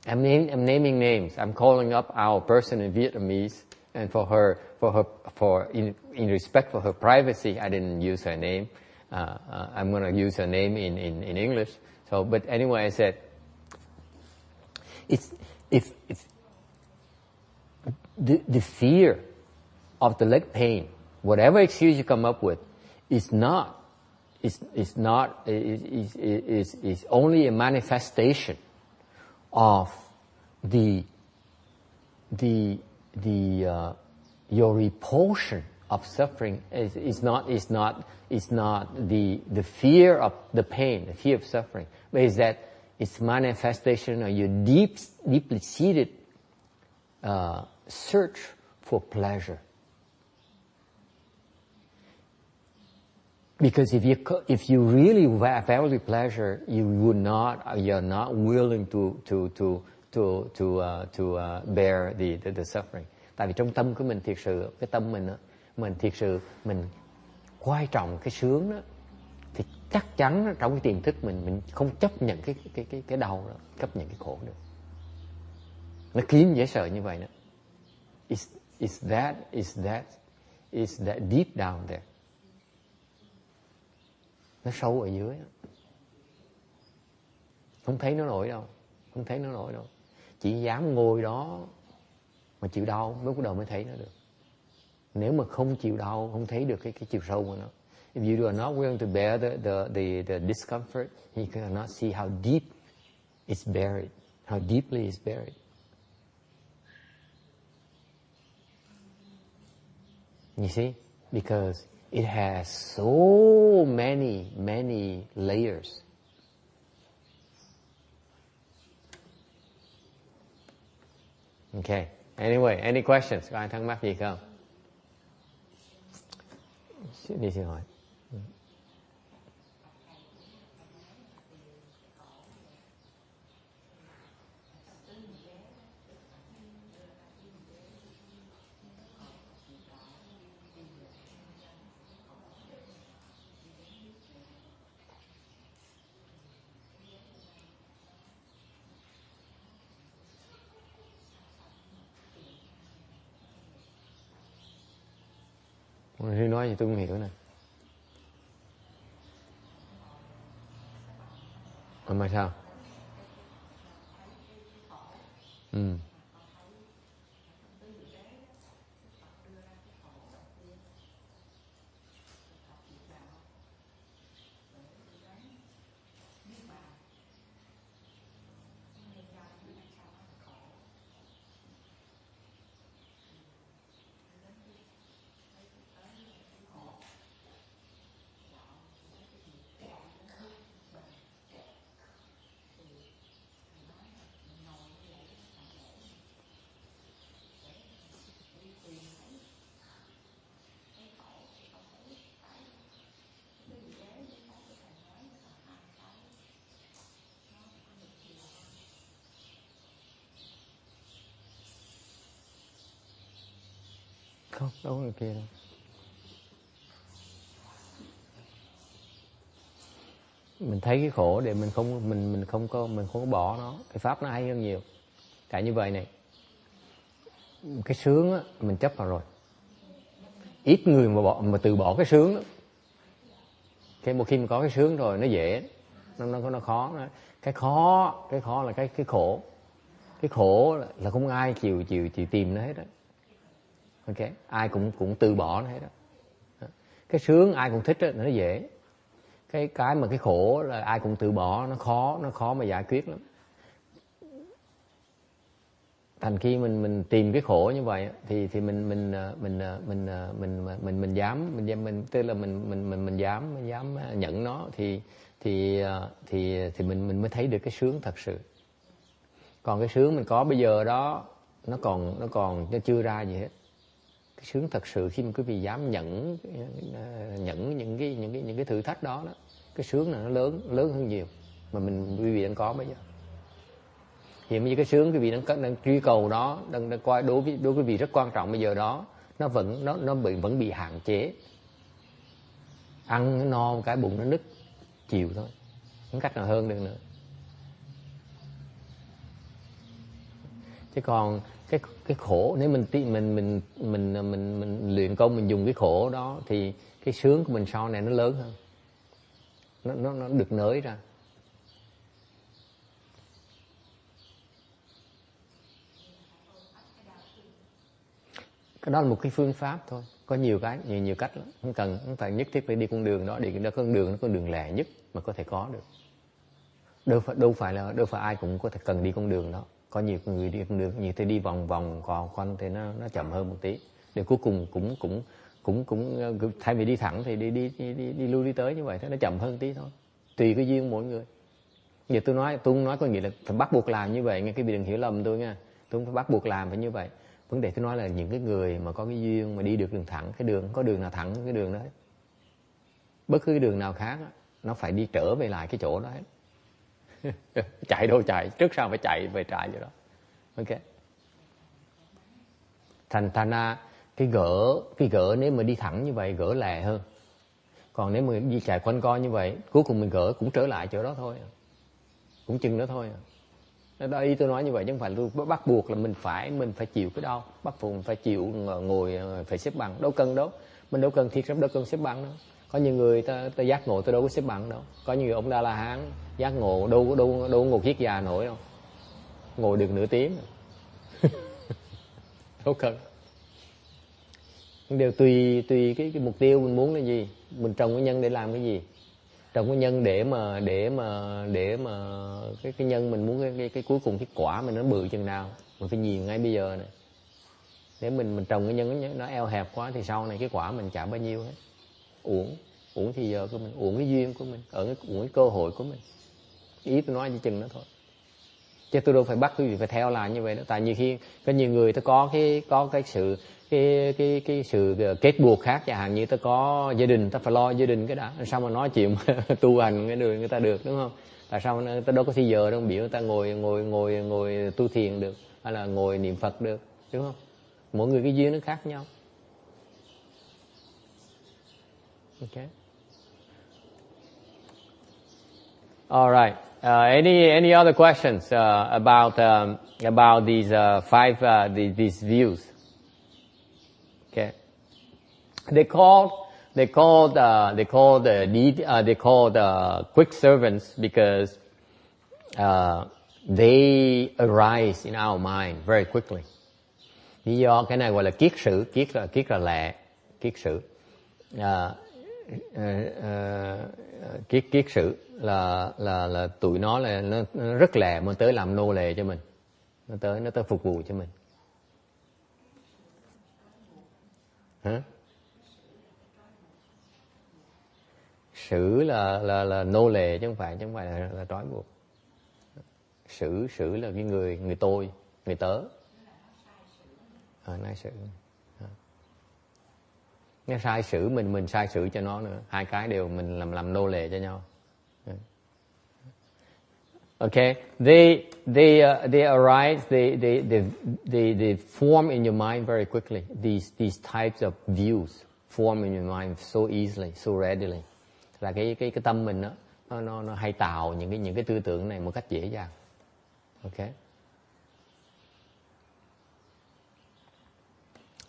I'm naming names. I'm calling up our person in Vietnamese, and for in respect for her privacy, I didn't use her name. I'm going to use her name in English. So, but anyway, I said, it's the fear of the leg pain, whatever excuse you come up with, is only a manifestation of your repulsion of suffering. Is not the fear of the pain, the fear of suffering, but is that it's manifestation of your deeply seated search for pleasure. Because if you really value pleasure, you're not willing to bear the suffering. Tại vì trong tâm của mình thiệt sự, cái tâm mình thiệt sự mình quan trọng cái sướng đó, thì chắc chắn trong cái tiềm thức mình không chấp nhận cái đau đó, chấp nhận cái khổ được. Nó khiến dễ sợ như vậy đó. Is that deep down there. Nó sâu ở dưới đó. Không thấy nó nổi đâu. Chỉ dám ngồi đó mà chịu đau mới bắt đầu mới thấy nó được. Nếu mà không chịu đau, không thấy được cái chiều sâu của nó. If you are not willing to bear the discomfort, you cannot see how deep it's buried, how deeply it's buried. You see, because it has so many layers. Okay. Anyway, any questions? Có ai thắc mắc gì không? Xin hỏi. nói gì tôi không hiểu nè. Mà sao? Không, đâu có người kia đâu. Mình thấy cái khổ để mình không có bỏ nó. Cái pháp nó hay hơn nhiều. Tại như vậy này, cái sướng á, mình chấp vào rồi. Ít người mà từ bỏ cái sướng đó. Một khi mà có cái sướng rồi nó dễ, nó khó. Cái khó là cái khổ. Cái khổ là không ai chịu tìm nó hết đó. Ok, ai cũng từ bỏ nó hết đó. Cái sướng ai cũng thích đó, nó dễ. Cái mà cái khổ là ai cũng từ bỏ, nó khó mà giải quyết lắm. Thành khi mình tìm cái khổ như vậy thì mình dám tức là mình dám nhận nó thì mình mới thấy được cái sướng thật sự. Còn cái sướng mình có bây giờ đó nó còn chưa ra gì hết. Cái sướng thật sự khi mà quý vị dám nhận những cái thử thách đó, cái sướng này nó lớn hơn nhiều mà quý vị đang có bây giờ. Hiện bây giờ cái sướng quý vị đang truy cầu đó, đang coi đối với quý vị rất quan trọng bây giờ đó, nó vẫn bị hạn chế. Ăn no một cái bụng nó nứt, chịu thôi, không cách nào hơn được nữa. Chứ còn cái khổ, nếu mình luyện công, mình dùng cái khổ đó thì cái sướng của mình sau này nó lớn hơn, nó được nới ra. Cái đó là một cái phương pháp thôi, có nhiều cách lắm, không phải nhất thiết phải đi con đường đó, đi con đường lẻ nhất mà có thể có được. Đâu phải ai cũng có thể cần đi con đường đó. Có nhiều người đi con đường như thế, đi vòng vòng quanh thì nó chậm hơn một tí. Để cuối cùng cũng thay vì đi thẳng thì đi lui đi tới như vậy, thế nó chậm hơn tí thôi. Tùy cái duyên mỗi người. Giờ tôi không nói có nghĩa là phải bắt buộc làm như vậy, nghe, cái vị đừng hiểu lầm tôi nha. Tôi không phải bắt buộc làm phải như vậy. Vấn đề tôi nói là những cái người mà có cái duyên mà đi được đường thẳng, có đường nào thẳng cái đường đó hết. Bất cứ cái đường nào khác nó phải đi trở về lại cái chỗ đó hết. Chạy đâu chạy, trước sau phải chạy về trại vậy đó. Ok. Thành ra cái gỡ nếu mà đi thẳng như vậy gỡ lẹ hơn. Còn nếu mà đi chạy quanh co như vậy, cuối cùng mình gỡ cũng trở lại chỗ đó thôi. Cũng chừng đó thôi. Đó, ý tôi nói như vậy chứ không phải tôi bắt buộc là mình phải chịu cái đau, bắt buộc mình phải chịu ngồi phải xếp bằng, đâu cần đâu. Mình đâu cần xếp bằng đâu. Có nhiều người ta giác ngộ tôi đâu có xếp bằng đâu. Có nhiều ông Đà La Hán giác ngộ đâu ngồi kiết già nổi đâu. Ngồi được nửa tiếng. Đâu cần. Đều tùy cái mục tiêu mình muốn là gì, mình trồng cái nhân để làm cái gì. Trồng cái nhân để mà cái nhân mình muốn cái cuối cùng cái quả mình nó bự chừng nào mình phải nhìn ngay bây giờ này. Nếu mình trồng cái nhân nó eo hẹp quá thì sau này cái quả mình chả bao nhiêu hết. Uổng thì giờ của mình, uổng cái duyên của mình, uổng cái cơ hội của mình. Ý tôi nói chỉ chừng đó thôi. Chứ tôi đâu phải bắt quý vị phải theo làm như vậy đó. Tại nhiều khi có nhiều người ta có cái sự kết buộc khác, chẳng hạn như ta có gia đình, ta phải lo gia đình cái đã, sao mà nói chuyện tu hành cái đường người ta được, đúng không? Tại sao ta đâu có thì giờ đâu biểu người ta ngồi tu thiền được, hay là ngồi niệm Phật được, đúng không? Mỗi người cái duyên nó khác nhau. Okay. All right. Any other questions about these these views? Okay. They call the quick servants because they arise in our mind very quickly. Lý do cái này gọi là kiết sử, kiết là lẹ, kiết sử. Kiết sử là tụi nó là nó rất lẹ mà tới làm nô lệ cho mình, nó tới phục vụ cho mình. Hả? Sử là nô lệ chứ không phải là trói buộc. Sử là cái người tôi, người tớ. Nói sử. Nó sai sử mình sai sử cho nó nữa, hai cái đều mình làm nô lệ cho nhau. Okay, they arise, they form in your mind very quickly. These types of views form in your mind so easily, so readily. Là cái tâm mình nó hay tạo những cái tư tưởng này một cách dễ dàng. Okay.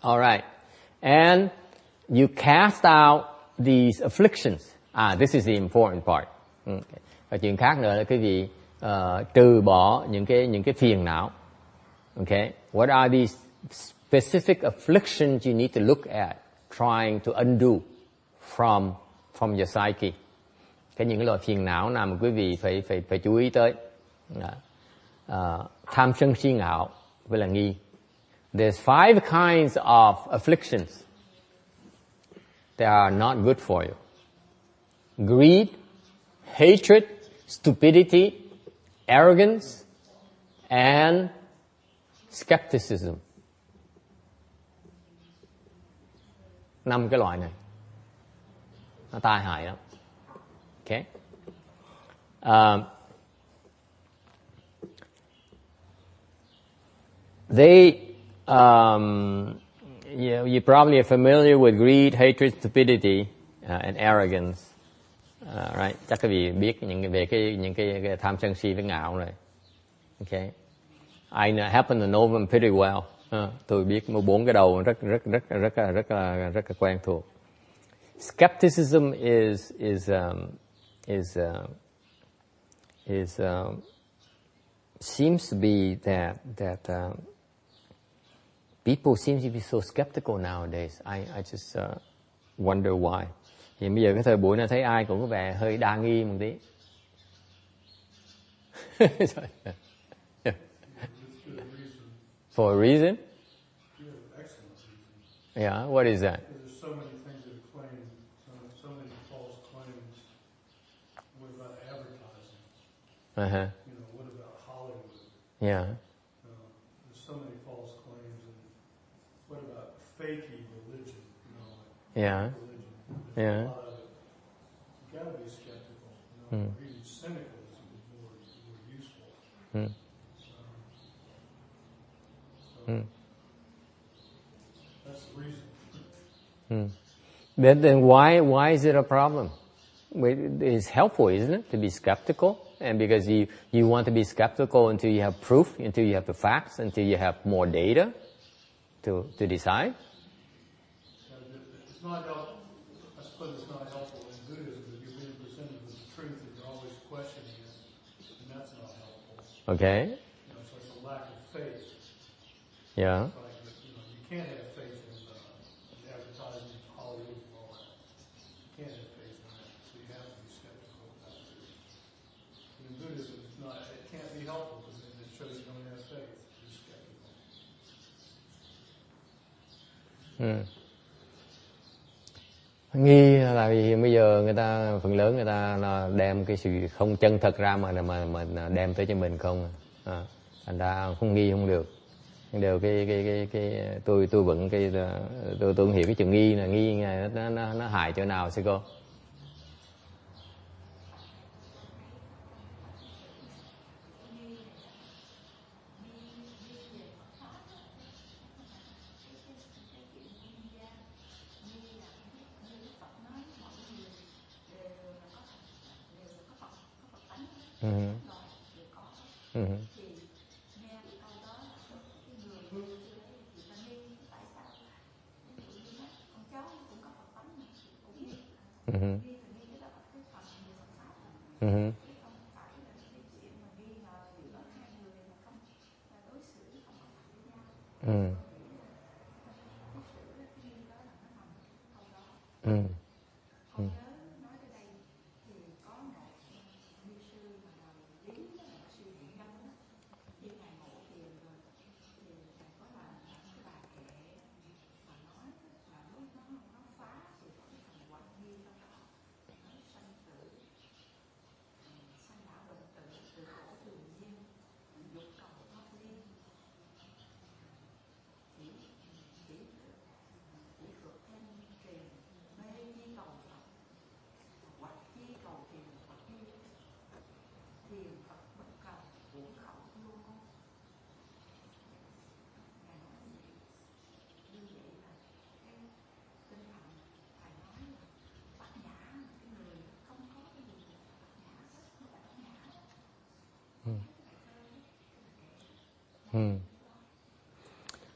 All right. And you cast out these afflictions. This is the important part. Okay. Và chuyện khác nữa là quý vị trừ bỏ những cái phiền não. Okay. What are these specific afflictions you need to look at, trying to undo from your psyche? Những loại phiền não nào mà quý vị phải chú ý tới. Tham sân si ngạo với là nghi. There's 5 kinds of afflictions that are not good for you. Greed, hatred, stupidity, arrogance, and skepticism. 5 cái loại này nó tai hại lắm. Okay. You probably are familiar with greed, hatred, stupidity, and arrogance. Right? Chắc các vị biết về những cái tham sân si với ngạo rồi. Okay. I happen to know them pretty well. Tôi biết 4 cái đầu rất là quen thuộc. Skepticism seems to be that people seem to be so skeptical nowadays. I just wonder why. Thì bây giờ cái thời buổi này thấy ai cũng có vẻ hơi đa nghi một tí. For a reason? Yeah, what is that? There's so many things that are claimed, so many false claims. What about advertising? What about Hollywood? Yeah. There's so many false claims. And what about fakey religion? Yeah. Religion. Yeah. You got to be skeptical. Being cynical is more useful. That's the reason. Then why is it a problem? It's helpful, isn't it, to be skeptical? And because you want to be skeptical until you have proof, until you have the facts, until you have more data to decide. It's not helpful. I suppose it's not helpful in Buddhism that you're being presented with the truth and you're always questioning it, and that's not helpful. Okay. So it's a lack of faith. Yeah. You can't have faith in advertising, Hollywood, and all that. You can't have faith in that, so you have to be skeptical about it. In Buddhism, it can't be helpful because it shows you don't have faith. You're skeptical. Nghi là vì bây giờ phần lớn người ta đem cái sự không chân thật ra mà đem tới cho mình không. Thành ra không nghi không được. Đều tôi vẫn tôi không hiểu cái chữ nghi là nghi nó hại chỗ nào sư cô?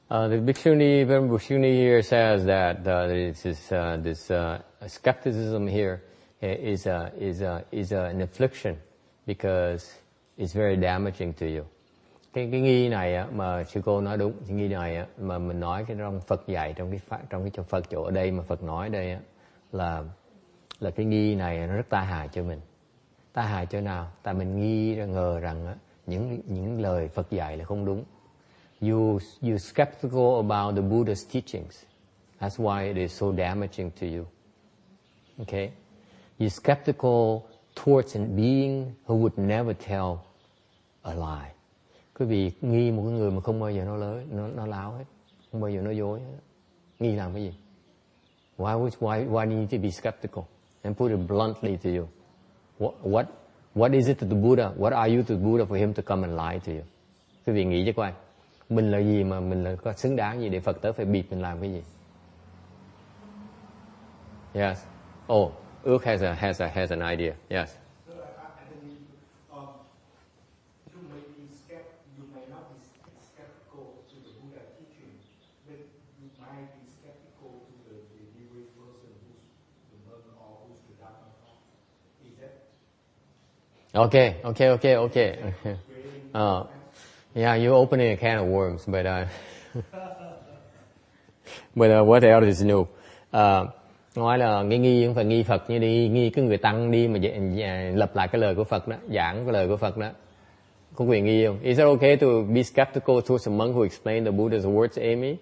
The Bhikshuni, Venerable Bhikshuni here says that this skepticism here is an affliction because it's very damaging to you. Cái nghi này á, mà sư cô nói đúng, cái nghi này á, mà mình nói cái trong Phật dạy trong cái Phật chỗ ở đây mà Phật nói ở đây á, là cái nghi này nó rất tai hại cho mình. Tai hại cho nào? Tại mình ngờ rằng á, những lời Phật dạy là không đúng. You skeptical about the Buddha's teachings. That's why it is so damaging to you. Okay? You're skeptical towards a being who would never tell a lie. Quý vị nghi một cái người mà không bao giờ nó láo hết, không bao giờ nói dối hết. Nghi làm cái gì? Why do you need to be skeptical? And put it bluntly to you. What is it to the Buddha? What are you to the Buddha for him to come and lie to you? Quý vị nghĩ cho coi. Mình là gì mà mình là có xứng đáng gì để Phật tới phải bịp mình làm cái gì? Yes. Oh, Ước has an idea. Yes. You may not be skeptical to the Buddha teaching, but you might be skeptical to the delivery person who's the monk or who's the Dharma. Is that? Okay. Yeah, you're opening a can of worms, but what else is new? Nói là cái nghi không phải nghi Phật như đi nghi cái người tăng đi mà lập lại cái lời của Phật đó, giảng cái lời của Phật đó. Có quyền nghi không? Is it okay to be skeptical towards a monk who explained the Buddha's words, Amy?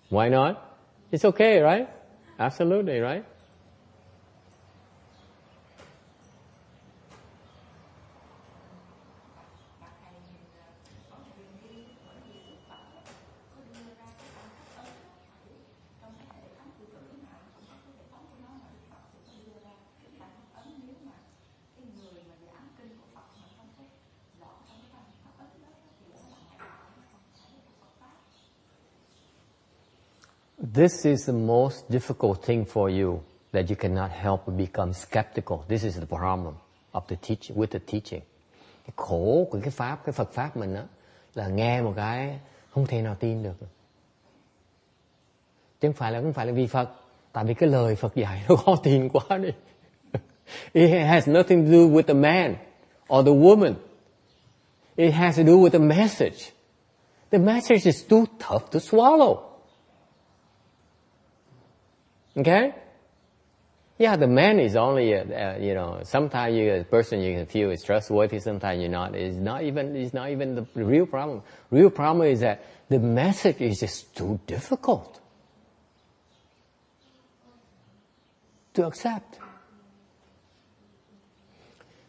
Why not? It's okay, right? Absolutely, right? This is the most difficult thing for you, that you cannot help but become skeptical. This is the problem of the teaching, with the teaching. Cái khổ của cái pháp, cái Phật pháp mình á, là nghe một cái không thể nào tin được. Chứ không phải là vì Phật, tại vì cái lời Phật dạy nó khó tin quá đi. It has nothing to do with the man or the woman. It has to do with the message. The message is too tough to swallow. Okay? Yeah, the man is only, sometimes a person you can feel is trustworthy, sometimes you're not. It's not even the real problem. Real problem is that the message is just too difficult to accept.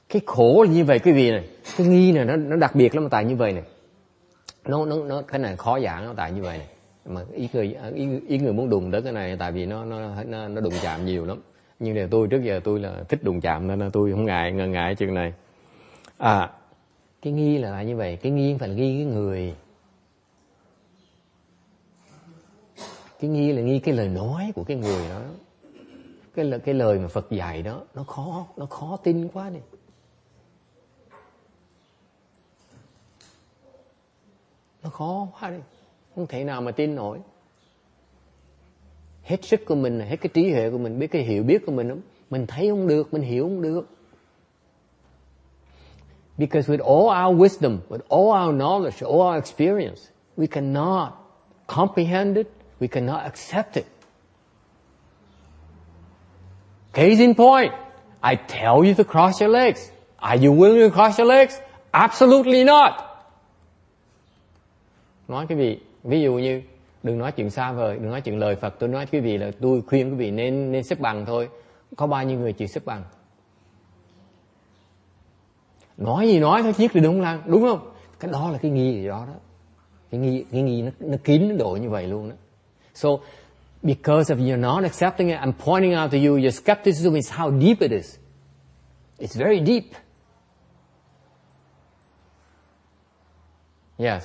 Cái khổ là như vậy quý vị này. Cái nghi này nó đặc biệt lắm tại như vậy này. Nó cái này khó giảng nó tại như vậy này. Mà ít người muốn đụng tới cái này tại vì nó đụng chạm nhiều lắm. Nhưng mà tôi trước giờ tôi là thích đụng chạm nên là tôi không ngại chuyện này. Cái nghi là như vậy. Cái nghi phải là nghi cái người. Cái nghi là nghi cái lời nói của cái người đó. Cái lời mà Phật dạy đó nó khó tin quá đi. Nó khó quá đi. Không thể nào mà tin nổi. hết sức của mình, hết cái trí huệ của mình, biết cái hiểu biết của mình, mình thấy không được, mình hiểu không được. Because with all our wisdom, with all our knowledge, all our experience, we cannot comprehend it, we cannot accept it. Case in point, I tell you to cross your legs. Are you willing to cross your legs? Absolutely not. Nói quý vị, ví dụ như đừng nói chuyện xa vời, đừng nói chuyện lời Phật. Tôi nói quý vị là tôi khuyên quý vị nên xếp bằng thôi. Có bao nhiêu người chịu xếp bằng? Nói gì nói thôi, chiếc thì đúng là đúng không? Cái đó là cái nghi gì đó đó. Cái nghi nó kín đến độ như vậy luôn đó. So because of you're not accepting it, I'm pointing out to you, your skepticism is how deep it is. It's very deep. Yes,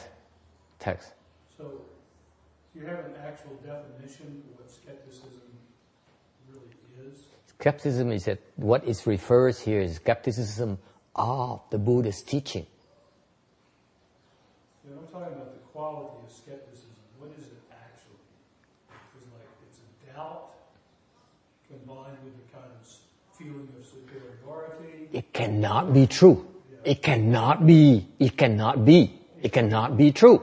text. So, do you have an actual definition of what skepticism really is? Skepticism is that what it refers here is skepticism of the Buddha's teaching. You know, I'm talking about the quality of skepticism. What is it actually? It's a doubt combined with a kind of feeling of superiority. It cannot be true. It cannot be. It cannot be. It cannot be true.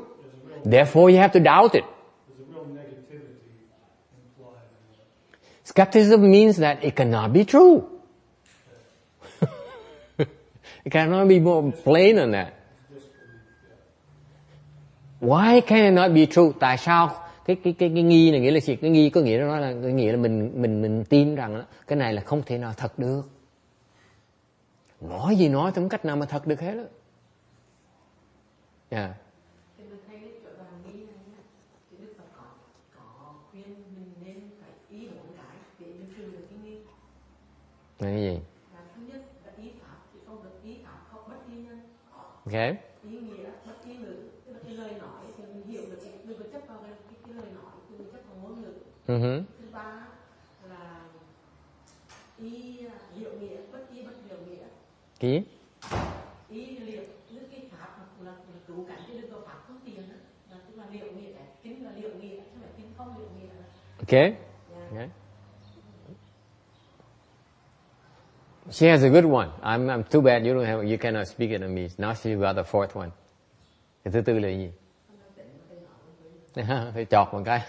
Therefore, you have to doubt it. There's a real negativity implied in that. Skepticism means that it cannot be true. It cannot be more plain than that. Why can it not be true? Tại sao cái nghi này nghĩa là gì? Cái nghi có nghĩa đó là cái nghĩa là mình tin rằng cái này là không thể nào thật được. Nói gì nói không cách nào mà thật được hết đó. Yeah. Là cái gì? Okay. Ý nghĩa bất ý ngữ, tức là cái lời nói thì mình hiểu được, đừng có chấp vào cái lời nói, đừng có chấp vào ngôn ngữ. Thứ ba là ý liệu nghĩa, bất ý bất liệu nghĩa. Ý Liệu, những cái pháp là cứu cảnh chứ đừng có pháp không tiền đó. Là tức là liệu nghĩa, chính là liệu nghĩa, chứ không phải chính không liệu nghĩa. Okay. Yeah. Okay. She has a good one. I'm too bad you cannot speak it to me. Now she got the fourth one. Cái thứ tư là gì? Phải chọt một cái.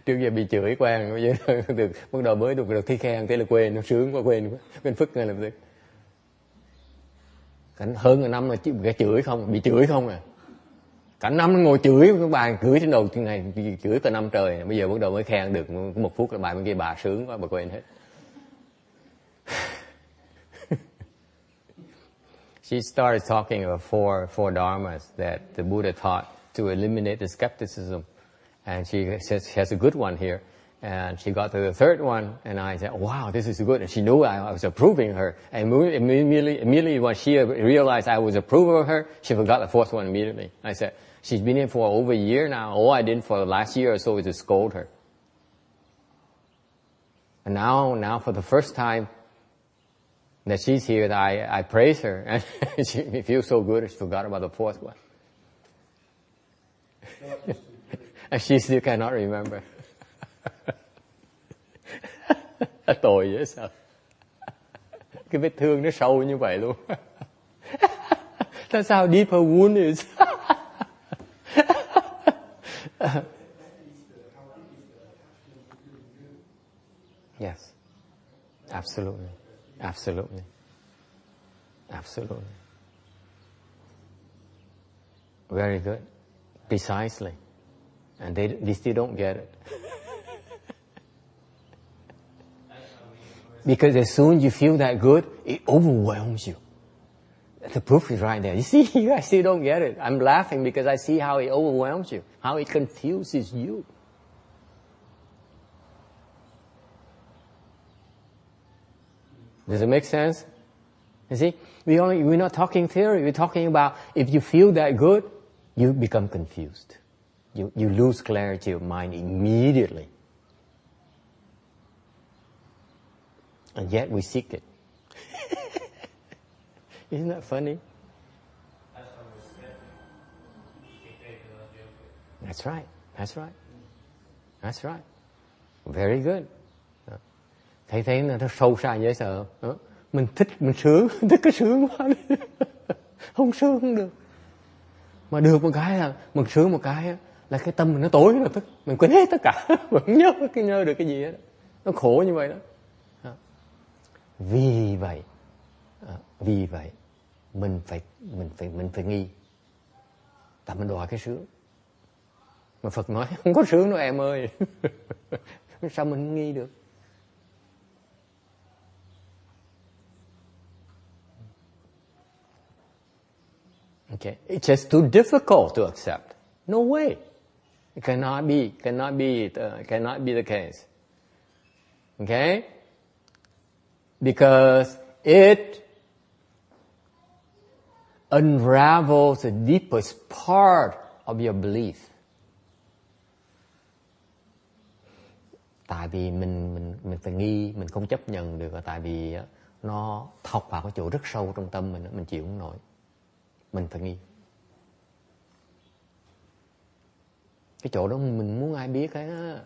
Trước giờ bị chửi quen, bây giờ được bắt đầu mới được thi khen, thế là quên, nó sướng quá, quên phức ngay lập tức. Cảnh hơn 1 năm là cái chửi không, bị chửi không à. Cả năm nó ngồi chửi cái bài chửi trên đầu ngày chửi cả năm trời, bây giờ bắt đầu mới khen được 1 phút là bài bên kia bà sướng quá, bà quên hết. She started talking about four dharmas that the Buddha taught to eliminate the skepticism, and she says she has a good one here. And she got to the third one, and I said, "Wow, this is good." And she knew I was approving her. And immediately when she realized I was approving of her, she forgot the fourth one immediately. I said, "She's been here for over a year now. All I did for the last year or so is to scold her." And now for the first time that she's here, that I praise her, and she feels so good. She forgot about the fourth one, and she still cannot remember. Tội dễ sợ. Cái vết thương nó sâu như vậy luôn. That's how deep her wound is. Yes. Absolutely. Absolutely. Absolutely. Very good. Precisely. And they still don't get it. Because as soon as you feel that good, it overwhelms you. The proof is right there. You see, you guys still don't get it. I'm laughing because I see how it overwhelms you, how it confuses you. Does it make sense? You see, we're not talking theory. We're talking about if you feel that good, you become confused. You lose clarity of mind immediately. And yet we seek it. Isn't that funny? That's right. That's right. That's right. Very good. Thấy nó sâu xa dễ sợ. Mình thích cái sướng quá. Không sướng không được. Mà được một cái là mình sướng một cái là cái tâm mình nó tối rồi, tức mình quên hết tất cả, mình không nhớ được cái gì hết. Nó khổ như vậy đó. Vì vậy mình phải nghi. Tại mình đòi cái sướng. Mà Phật nói không có sướng đâu em ơi. Sao mình không nghi được? Okay, it's just too difficult to accept. No way. It cannot be the case. Okay? Because it unravels the deepest part of your belief. Tại vì mình phải nghi, mình không chấp nhận được, tại vì nó thọc vào cái chỗ rất sâu trong tâm mình chịu không nổi. Mình phải nghi. Cái chỗ đó mình muốn ai biết hết á.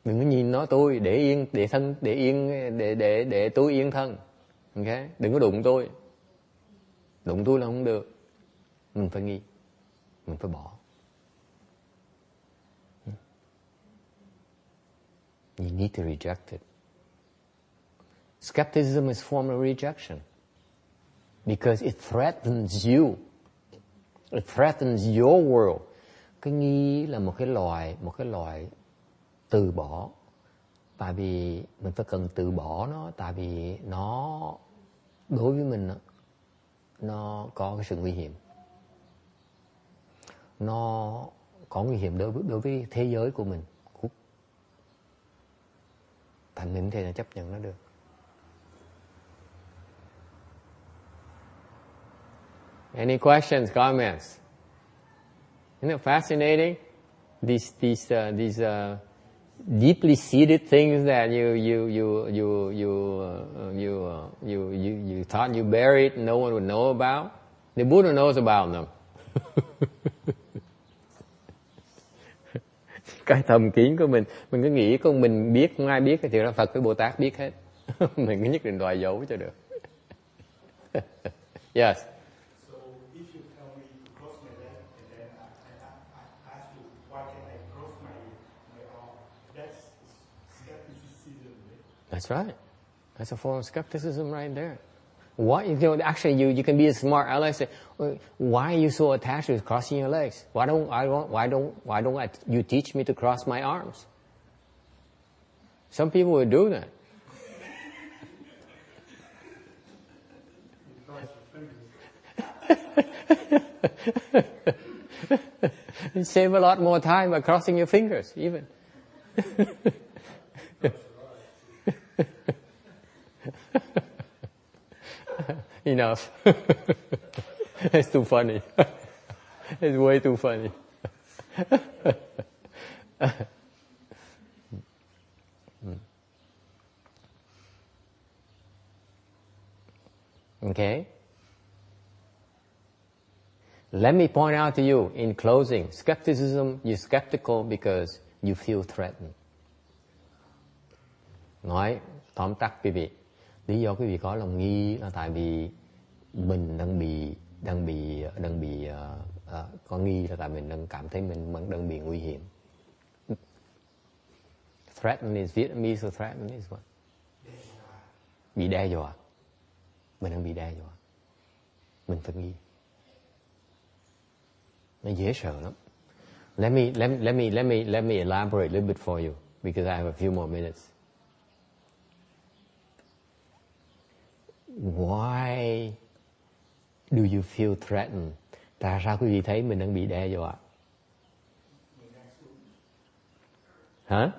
Đừng có nhìn nó tôi, để tôi yên thân. Okay? Đừng có đụng tôi. Đụng tôi là không được. Mình phải nghi. Mình phải bỏ. You need to reject it. Skepticism is a form of rejection because it threatens you. It threatens your world. Cái nghi là một cái loại từ bỏ. Tại vì mình phải cần từ bỏ nó, tại vì nó đối với mình nó có cái sự nguy hiểm. Nó có nguy hiểm đối với thế giới của mình. Thành mình thì chấp nhận nó được. Any questions, comments? Isn't it fascinating? These deeply seated things that you thought you buried, no one would know about. The Buddha knows about them. Cái thầm kín của mình cứ nghĩ con mình biết, không ai biết, thì ra Phật với Bồ Tát biết hết. Mình cứ nhất định đòi giấu cho được. Yes. So if you tell me to cross my leg and then I ask you why can't I cross my arm, that's skepticism, right? That's right. That's a form of skepticism right there. Actually, you can be a smart ally. Say, why are you so attached to crossing your legs? Why don't you teach me to cross my arms? Some people would do that. You save a lot more time by crossing your fingers, even. Enough. It's too funny. It's way too funny. Okay? Let me point out to you in closing, skepticism, you're skeptical because you feel threatened. Nói tóm tắt quý vị, lý do quý vị có lòng nghi là tại vì mình đang bị có nghi là tại mình đang cảm thấy mình đang bị nguy hiểm. Threaten is Vietnamese, so threaten is what? Bị đe dọa. Mình đang bị đe dọa. Mình phải nghi. Nó dễ sợ lắm. Let me elaborate a little bit for you because I have a few more minutes. Why do you feel threatened? Tại sao quý vị thấy mình đang bị đe dọa? Hả?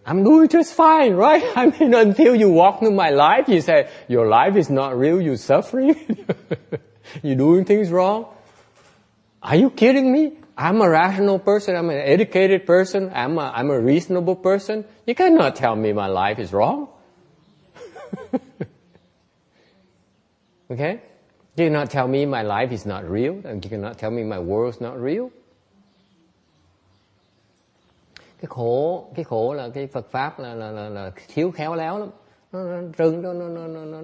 I'm doing just fine, right? I mean, until you walk through my life, you say, your life is not real, you're suffering. You're doing things wrong. Are you kidding me? I'm a rational person, I'm an educated person, I'm a reasonable person. You cannot tell me my life is wrong. Okay? You cannot tell me my life is not real. You cannot tell me my world is not real. Cái khổ là cái Phật pháp là thiếu khéo léo lắm.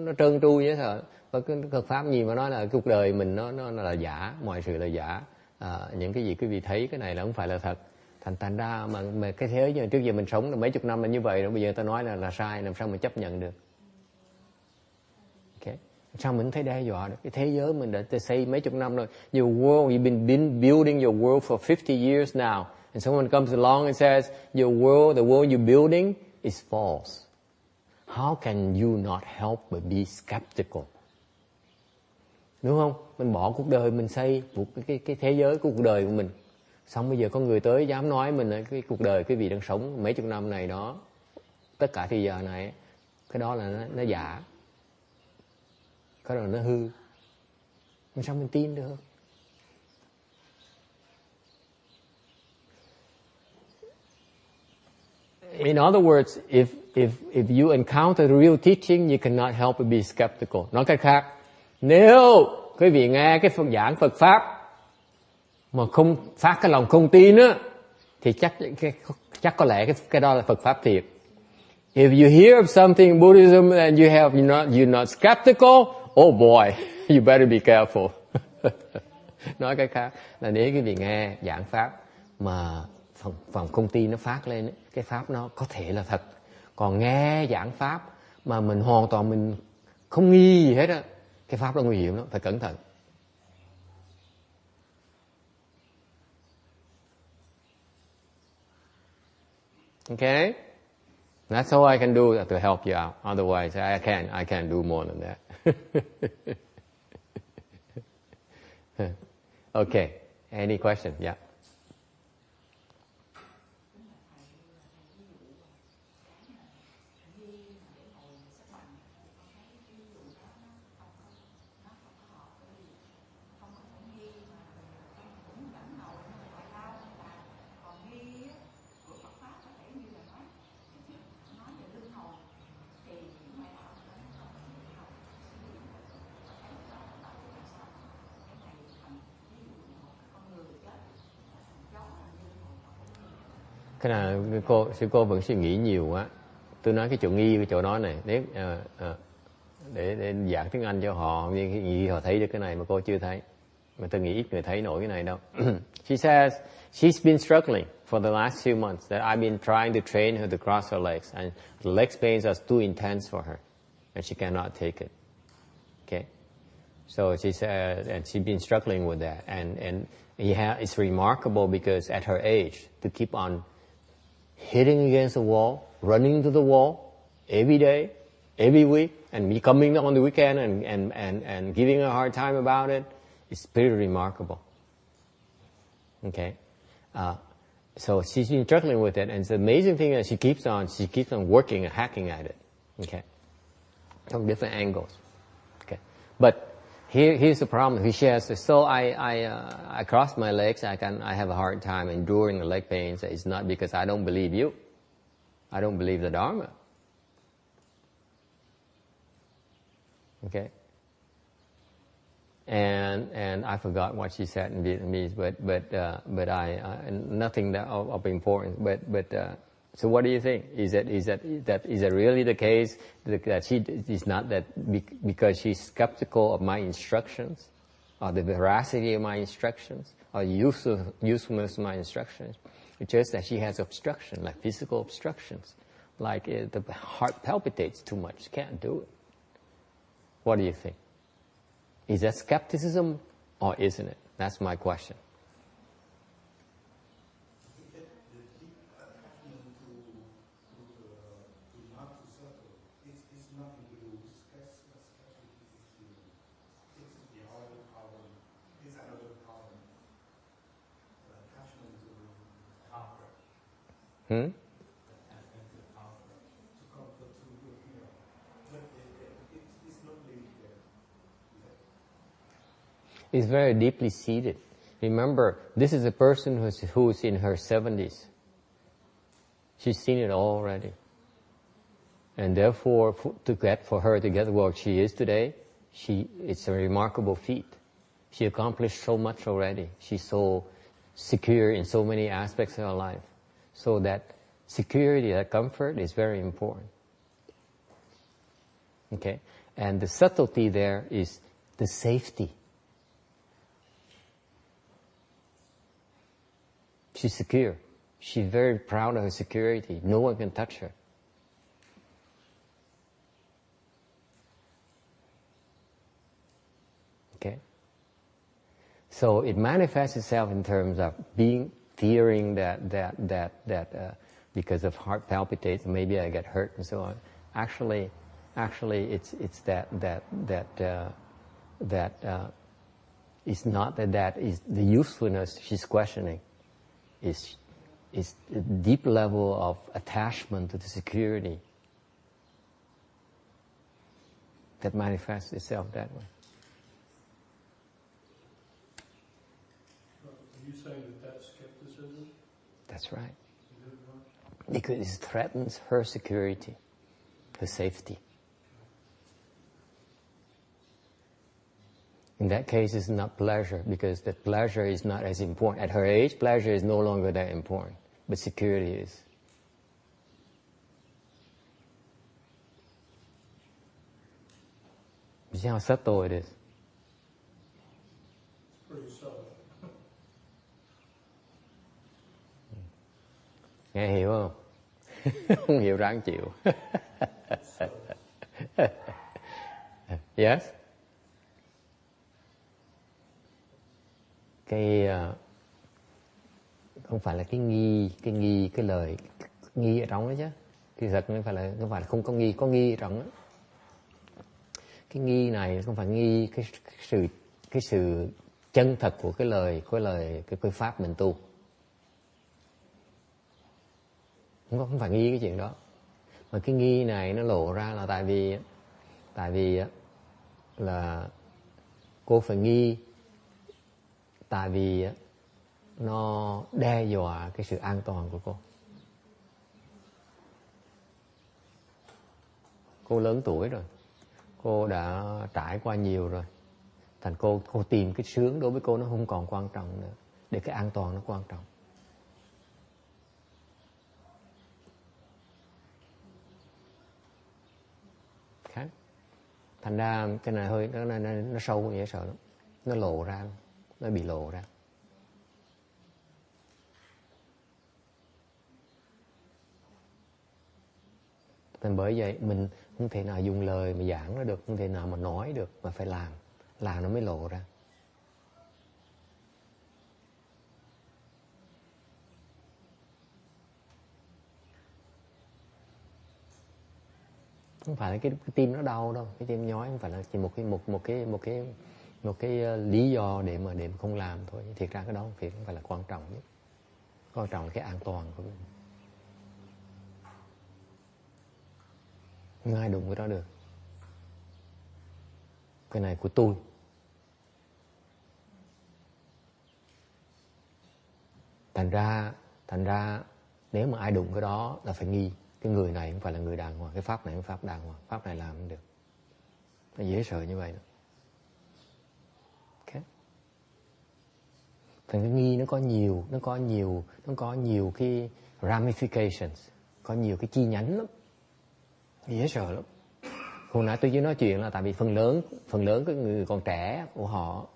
Nó trơn tru vậy thôi. Và cái Phật pháp gì mà nói là cuộc đời mình nó là giả, mọi sự là giả. Những cái gì quý vị thấy cái này là không phải là thật. Thành ra mà cái thế giới trước giờ mình sống là mấy chục năm là như vậy rồi, bây giờ ta nói là sai, làm sao mình chấp nhận được? Okay. Sao mình thấy đe dọa được? Cái thế giới mình đã xây mấy chục năm rồi. Your world, you've been building your world for 50 years now. And someone comes along and says, your world, the world you're building is false. How can you not help but be skeptical? Đúng không? Mình bỏ cuộc đời mình xây một cái thế giới của cuộc đời của mình. Xong bây giờ có người tới dám nói mình cái cuộc đời quý vị đang sống mấy chục năm này đó, tất cả thời giờ này, cái đó là nó giả, cái đó là nó hư. Làm sao mình tin được? In other words, if you encounter the real teaching, you cannot help but be skeptical. Nói cách khác, nếu quý vị nghe cái giảng Phật pháp mà không phát cái lòng không tin á, thì chắc có lẽ cái đó là Phật pháp thiệt. If you hear of something in Buddhism and you're not skeptical, oh boy, you better be careful. Nói cái khác là nếu quý vị nghe giảng pháp mà phần không tin nó phát lên, cái pháp nó có thể là thật. Còn nghe giảng pháp mà mình hoàn toàn mình không nghi gì hết á, cái pháp nó nguy hiểm lắm, phải cẩn thận. Okay? That's all I can do to help you out. Otherwise, I can't do more than that. Okay. Any question? Yeah. Cái nào sư cô vẫn suy nghĩ nhiều quá. Tôi nói cái chỗ nghi cái chỗ đó này để giảng tiếng Anh cho họ, vì họ thấy được cái này mà cô chưa thấy. Mà tôi nghĩ ít người thấy nổi cái này đâu. She says she's been struggling for the last few months that I've been trying to train her to cross her legs, and the leg pains are too intense for her, and she cannot take it. Okay, so she said, and she's been struggling with that, and it's remarkable because at her age to keep on hitting against the wall, running to the wall every day, every week, and me coming on the weekend and giving her a hard time about it, it's pretty remarkable. Okay, so she's been struggling with it, and the amazing thing is she keeps on working and hacking at it. Okay, from different angles. Okay, but here's the problem. He says, so I cross my legs. I have a hard time enduring the leg pains. It's not because I don't believe you. I don't believe the Dharma. Okay. And I forgot what she said in Vietnamese, but I nothing that of importance. But so what do you think? Is that really the case that she is not that because she's skeptical of my instructions, or the veracity of my instructions, or usefulness of my instructions? It's just that she has obstruction, like physical obstructions, like the heart palpitates too much, can't do it. What do you think? Is that skepticism or isn't it? That's my question. It's very deeply seated. Remember, this is a person who's in her 70s. She's seen it all already. And therefore, for her to get where she is today, it's a remarkable feat. She accomplished so much already. She's so secure in so many aspects of her life. So that security, that comfort is very important. Okay? And the subtlety there is the safety. She's secure. She's very proud of her security. No one can touch her. Okay? So it manifests itself in terms of fearing that because of heart palpitates, maybe I get hurt and so on. Actually, it's it's not that is the usefulness she's questioning. Is a deep level of attachment to the security that manifests itself that way. Are you saying that that's skepticism? That's right. Because it threatens her security, her safety. In that case, it's not pleasure, because that pleasure is not as important. At her age, pleasure is no longer that important, but security is. You see how subtle it is? It's pretty subtle. Nghe hiểu không? Không hiểu ráng chịu. Yes? Không phải là cái lời nghi ở trong đó chứ. Thì thật không phải là không có nghi ở trong đó. Cái nghi này không phải nghi cái sự chân thật của cái pháp mình tu. Không phải nghi cái chuyện đó. Mà cái nghi này nó lộ ra là tại vì là cô phải nghi tại vì nó đe dọa cái sự an toàn của cô. Cô lớn tuổi rồi, cô đã trải qua nhiều rồi. Thành cô tìm cái sướng đối với cô nó không còn quan trọng nữa, để cái an toàn nó quan trọng. Khác. Thành ra cái này hơi nó sâu vậy sợ lắm, nó lộ ra, nó bị lộ ra. Nên bởi vậy mình không thể nào dùng lời mà giảng nó được, không thể nào mà nói được, mà phải làm nó mới lộ ra. Không phải là cái tim nó đau đâu, cái tim nhói không phải là chỉ một cái lý do để mà không làm thôi. Thiệt ra cái đó không phải là quan trọng nhất. Quan trọng là cái an toàn của mình. Không ai đụng cái đó được. Cái này của tôi. Thành ra nếu mà ai đụng cái đó là phải nghi. Cái người này không phải là người đàng hoàng, cái pháp này không phải pháp đàng hoàng, pháp này làm không được. Nó dễ sợ như vậy đó. Okay. Thành cái nghi nó có nhiều cái ramifications, có nhiều cái chi nhánh lắm. Dễ sợ lắm. Hồi nãy tôi chỉ nói chuyện là tại vì phần lớn cái người còn trẻ của họ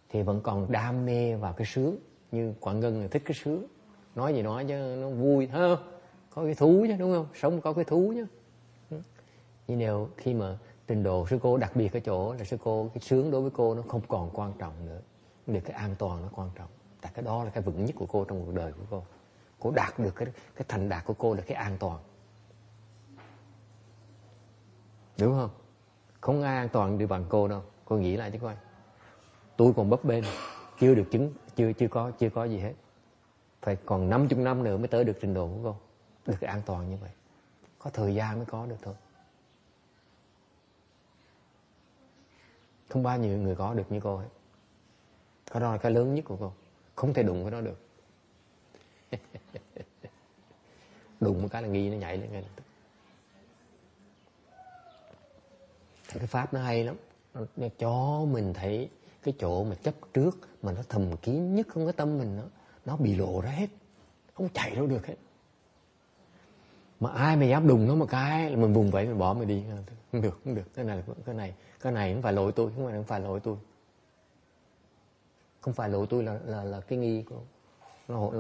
thì vẫn còn đam mê vào cái sướng. Như Quảng Ngân là thích cái sướng. Nói gì nói chứ nó vui, thấy không? Có cái thú chứ, đúng không? Sống có cái thú chứ. Nhưng nếu khi mà trình độ sư cô đặc biệt cái chỗ là sư cô, cái sướng đối với cô nó không còn quan trọng nữa. Để cái an toàn nó quan trọng. Tại cái đó là cái vững nhất của cô trong cuộc đời của cô. Cô đạt được cái thành đạt của cô là cái an toàn. Đúng không? Không ai an toàn đi bằng cô đâu. Cô nghĩ lại chứ coi. Tôi còn bấp bênh, chưa được chứng, chưa có gì hết. Phải còn 50 năm nữa mới tới được trình độ của cô. Được cái an toàn như vậy. Có thời gian mới có được thôi. Không bao nhiêu người có được như cô hết. Cái đó là cái lớn nhất của cô. Không thể đụng cái đó được. Đụng một cái là nghi nó nhảy lên ngay lập tức. Cái pháp nó hay lắm, nó cho mình thấy cái chỗ mà chấp trước mà nó thầm kín nhất trong cái tâm mình, nó bị lộ ra hết, không chạy đâu được hết. Mà ai mà dám đùng nó một cái là mình vùng vẫy, mình bỏ mình đi. Không được, cái này không phải lỗi tôi, không phải lỗi tôi. Không phải lỗi tôi là cái nghi của nó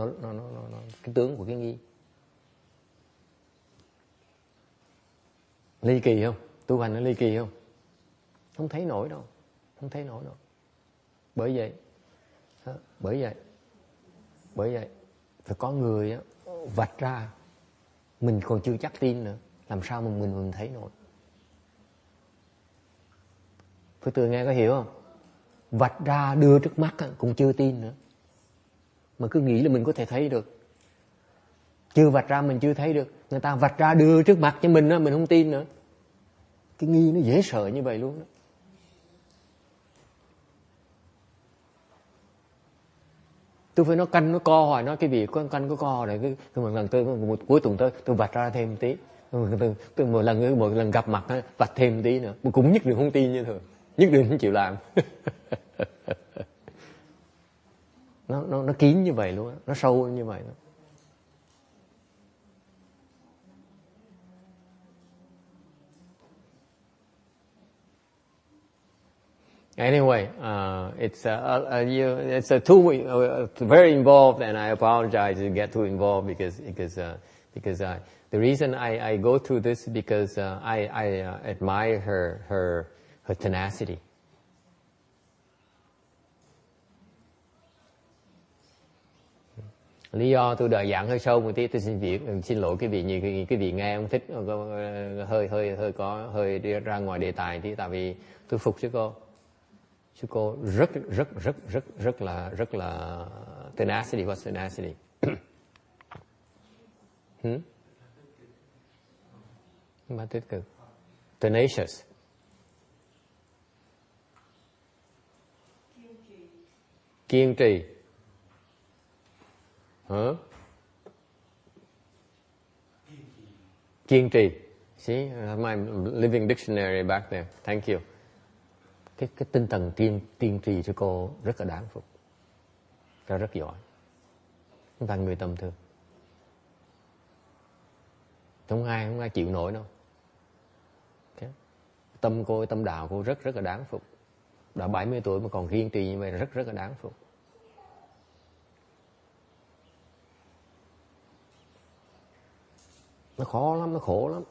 cái tướng của cái nghi. Ly kỳ không? Tu hành nó ly kỳ không? Không thấy nổi đâu. Bởi vậy phải có người vạch ra, mình còn chưa chắc tin nữa, làm sao mà mình thấy nổi. Phải từ nghe có hiểu không? Vạch ra đưa trước mắt cũng chưa tin nữa, mà cứ nghĩ là mình có thể thấy được. Chưa vạch ra mình chưa thấy được, người ta vạch ra đưa trước mặt cho mình mình không tin nữa. Cái nghi nó dễ sợ như vậy luôn đó. Tôi phải nói canh nó co hoài, nói cái việc có canh có co này, cái một lần cuối tuần tôi vạch ra thêm một tí, tôi một lần gặp mặt vạch thêm một tí nữa, mà cũng nhất định không tin như thường, nhất định không chịu làm. nó kín như vậy luôn, nó sâu như vậy đó. Anyway, it's a very involved, and I apologize to get too involved because the reason I go through this because I admire her tenacity. Lý do tôi đợi giảng hơi sâu một tí, tôi xin lỗi cái vị nghe không thích, hơi đi ra ngoài đề tài tí, tại vì tôi phục chứ cô rất là tenacity. What's tenacity? Mà tích cực. Tenacious. Kiên trì. Kiên trì. See, my living dictionary back there. Thank you. Cái tinh thần kiên trì cho cô rất là đáng phục, rất giỏi, không phải người tầm thường. Không ai chịu nổi đâu. Okay. Tâm cô, tâm đạo cô rất là đáng phục. Đã 70 tuổi mà còn kiên trì như vậy là rất là đáng phục. Nó khó lắm, nó khổ lắm.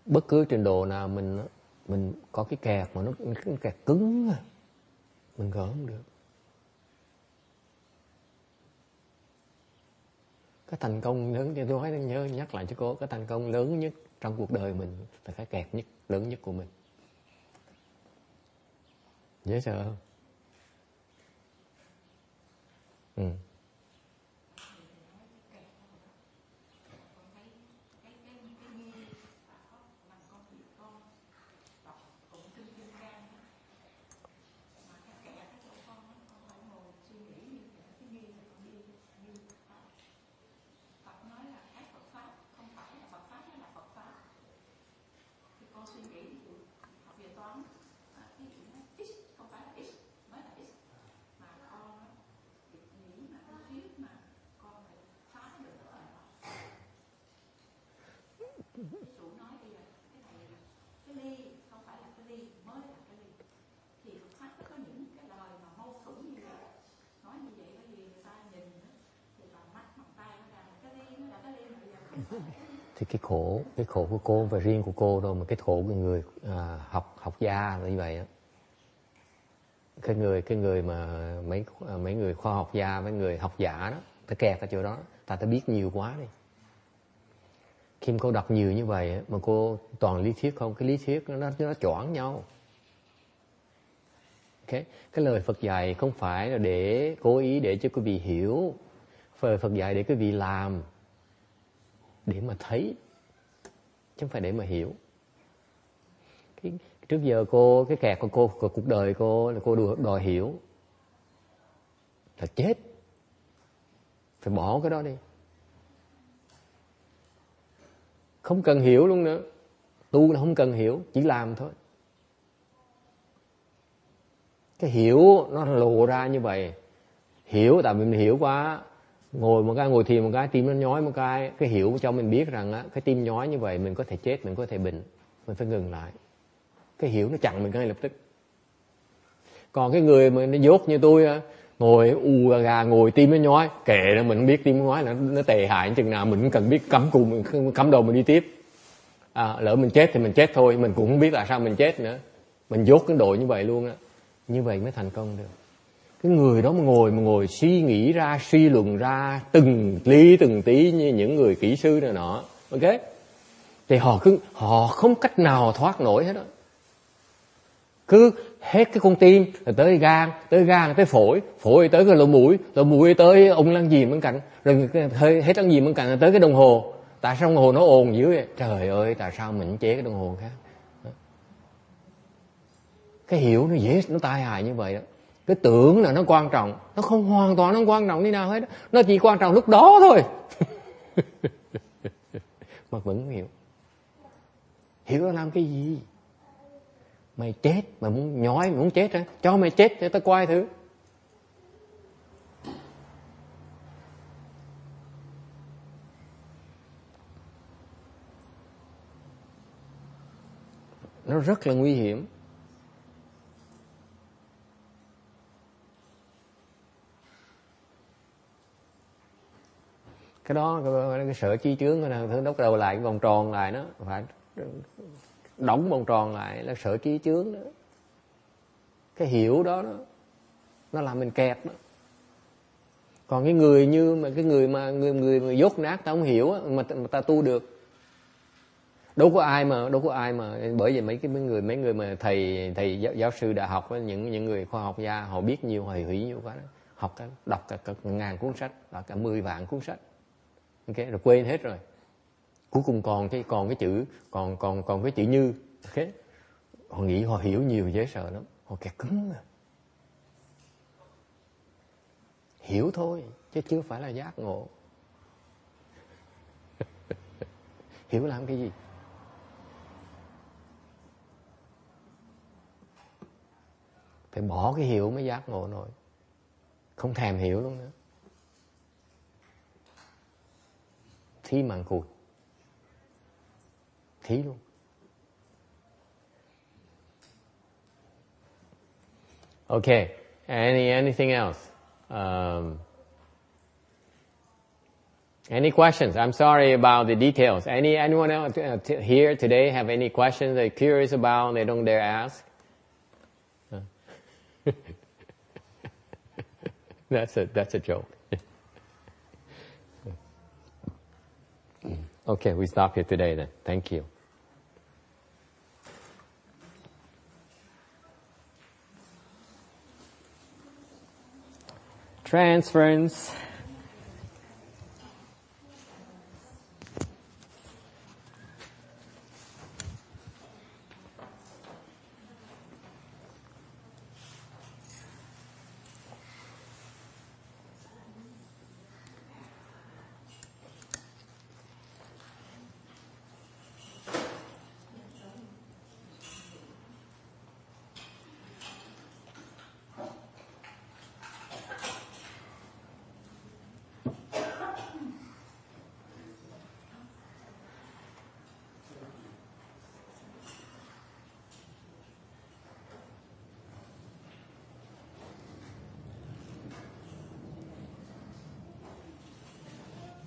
Bất cứ trình độ nào mình có cái kẹt mà nó kẹt cứng, mình gỡ không được. Cái thành công lớn, tôi nói nhắc lại cho cô, cái thành công lớn nhất trong cuộc đời mình là cái kẹt nhất, lớn nhất của mình. Dễ sợ không? Thì cái khổ của cô và riêng của cô đâu, mà cái khổ của người học gia là như vậy á. Cái người mà mấy người khoa học gia, mấy người học giả đó, ta kẹt ở chỗ đó, ta biết nhiều quá đi. Khi cô đọc nhiều như vậy mà cô toàn lý thuyết không, cái lý thuyết nó choáng nhau. Okay. Cái lời Phật dạy không phải là để cố ý để cho quý vị hiểu, Phật dạy để quý vị làm, để mà thấy, chứ không phải để mà hiểu. Trước giờ cái kẹt của cô, cuộc đời cô là cô đòi hiểu, là chết, phải bỏ cái đó đi, không cần hiểu luôn nữa. Tu là không cần hiểu, chỉ làm thôi. Cái hiểu nó lộ ra như vậy. Hiểu tại vì mình hiểu quá, ngồi một cái, ngồi thiền một cái, tim nó nhói một cái hiểu cho mình biết rằng á, cái tim nhói như vậy mình có thể chết, mình có thể bệnh, mình phải ngừng lại. Cái hiểu nó chặn mình ngay lập tức. Còn cái người mà nó dốt như tôi á, ngồi u gà ngồi tim nó nhói, kệ nó, mình không biết tim nó nhói nó tệ hại chừng nào, mình cũng cần biết cắm cù, mình cắm đầu mình đi tiếp. Lỡ mình chết thì mình chết thôi, mình cũng không biết tại sao mình chết nữa. Mình dốt cái độ như vậy luôn á. Như vậy mới thành công được. Cái người đó mà ngồi suy nghĩ ra, suy luận ra từng tí như những người kỹ sư này nọ, ok? Thì họ không cách nào thoát nổi hết đó. Cứ hết cái con tim rồi tới gan tới phổi tới cái lỗ mũi tới ung lăng diềm bên cạnh, rồi hết lăng diềm bên cạnh tới cái đồng hồ. Tại sao đồng hồ nó ồn dữ vậy? Trời ơi, tại sao mình chế cái đồng hồ khác? Cái hiểu nó dễ, nó tai hại như vậy đó. Cái tưởng là nó quan trọng, nó không hoàn toàn nó không quan trọng đi nào hết đó. Nó chỉ quan trọng lúc đó thôi. Mà vẫn không hiểu. Hiểu nó làm cái gì? Mày chết, mày muốn nhói, mày muốn chết hả? Cho mày chết cho tao coi thử. Nó rất là nguy hiểm. Cái đó, cái sở chi chướng là đốc đầu lại cái vòng tròn lại đó, phải đóng vòng tròn lại là sở chi chướng đó. Cái hiểu đó, nó làm mình kẹt đó. Còn cái người như mà cái người mà dốt nát ta không hiểu á, mà ta tu được. Đâu có ai mà bởi vì mấy người mà thầy giáo sư đại học á, những người khoa học gia họ biết nhiều, họ hiểu nhiều quá đó. Học đọc cả ngàn cuốn sách, đọc cả 10 vạn cuốn sách. Ok, rồi quên hết rồi. Cuối cùng còn cái chữ còn cái chữ như. Ok. Họ nghĩ họ hiểu nhiều dễ sợ lắm, họ kẹt cứng mà. Hiểu thôi chứ chưa phải là giác ngộ. Hiểu làm cái gì? Phải bỏ cái hiểu mới giác ngộ nổi. Không thèm hiểu luôn nữa. Thí màng cụt. Thí luôn. Okay. Anything else? Any questions? I'm sorry about the details. Anyone else here today have any questions they're curious about and they don't dare ask? That's a joke. Okay, we stop here today then. Thank you. Transference.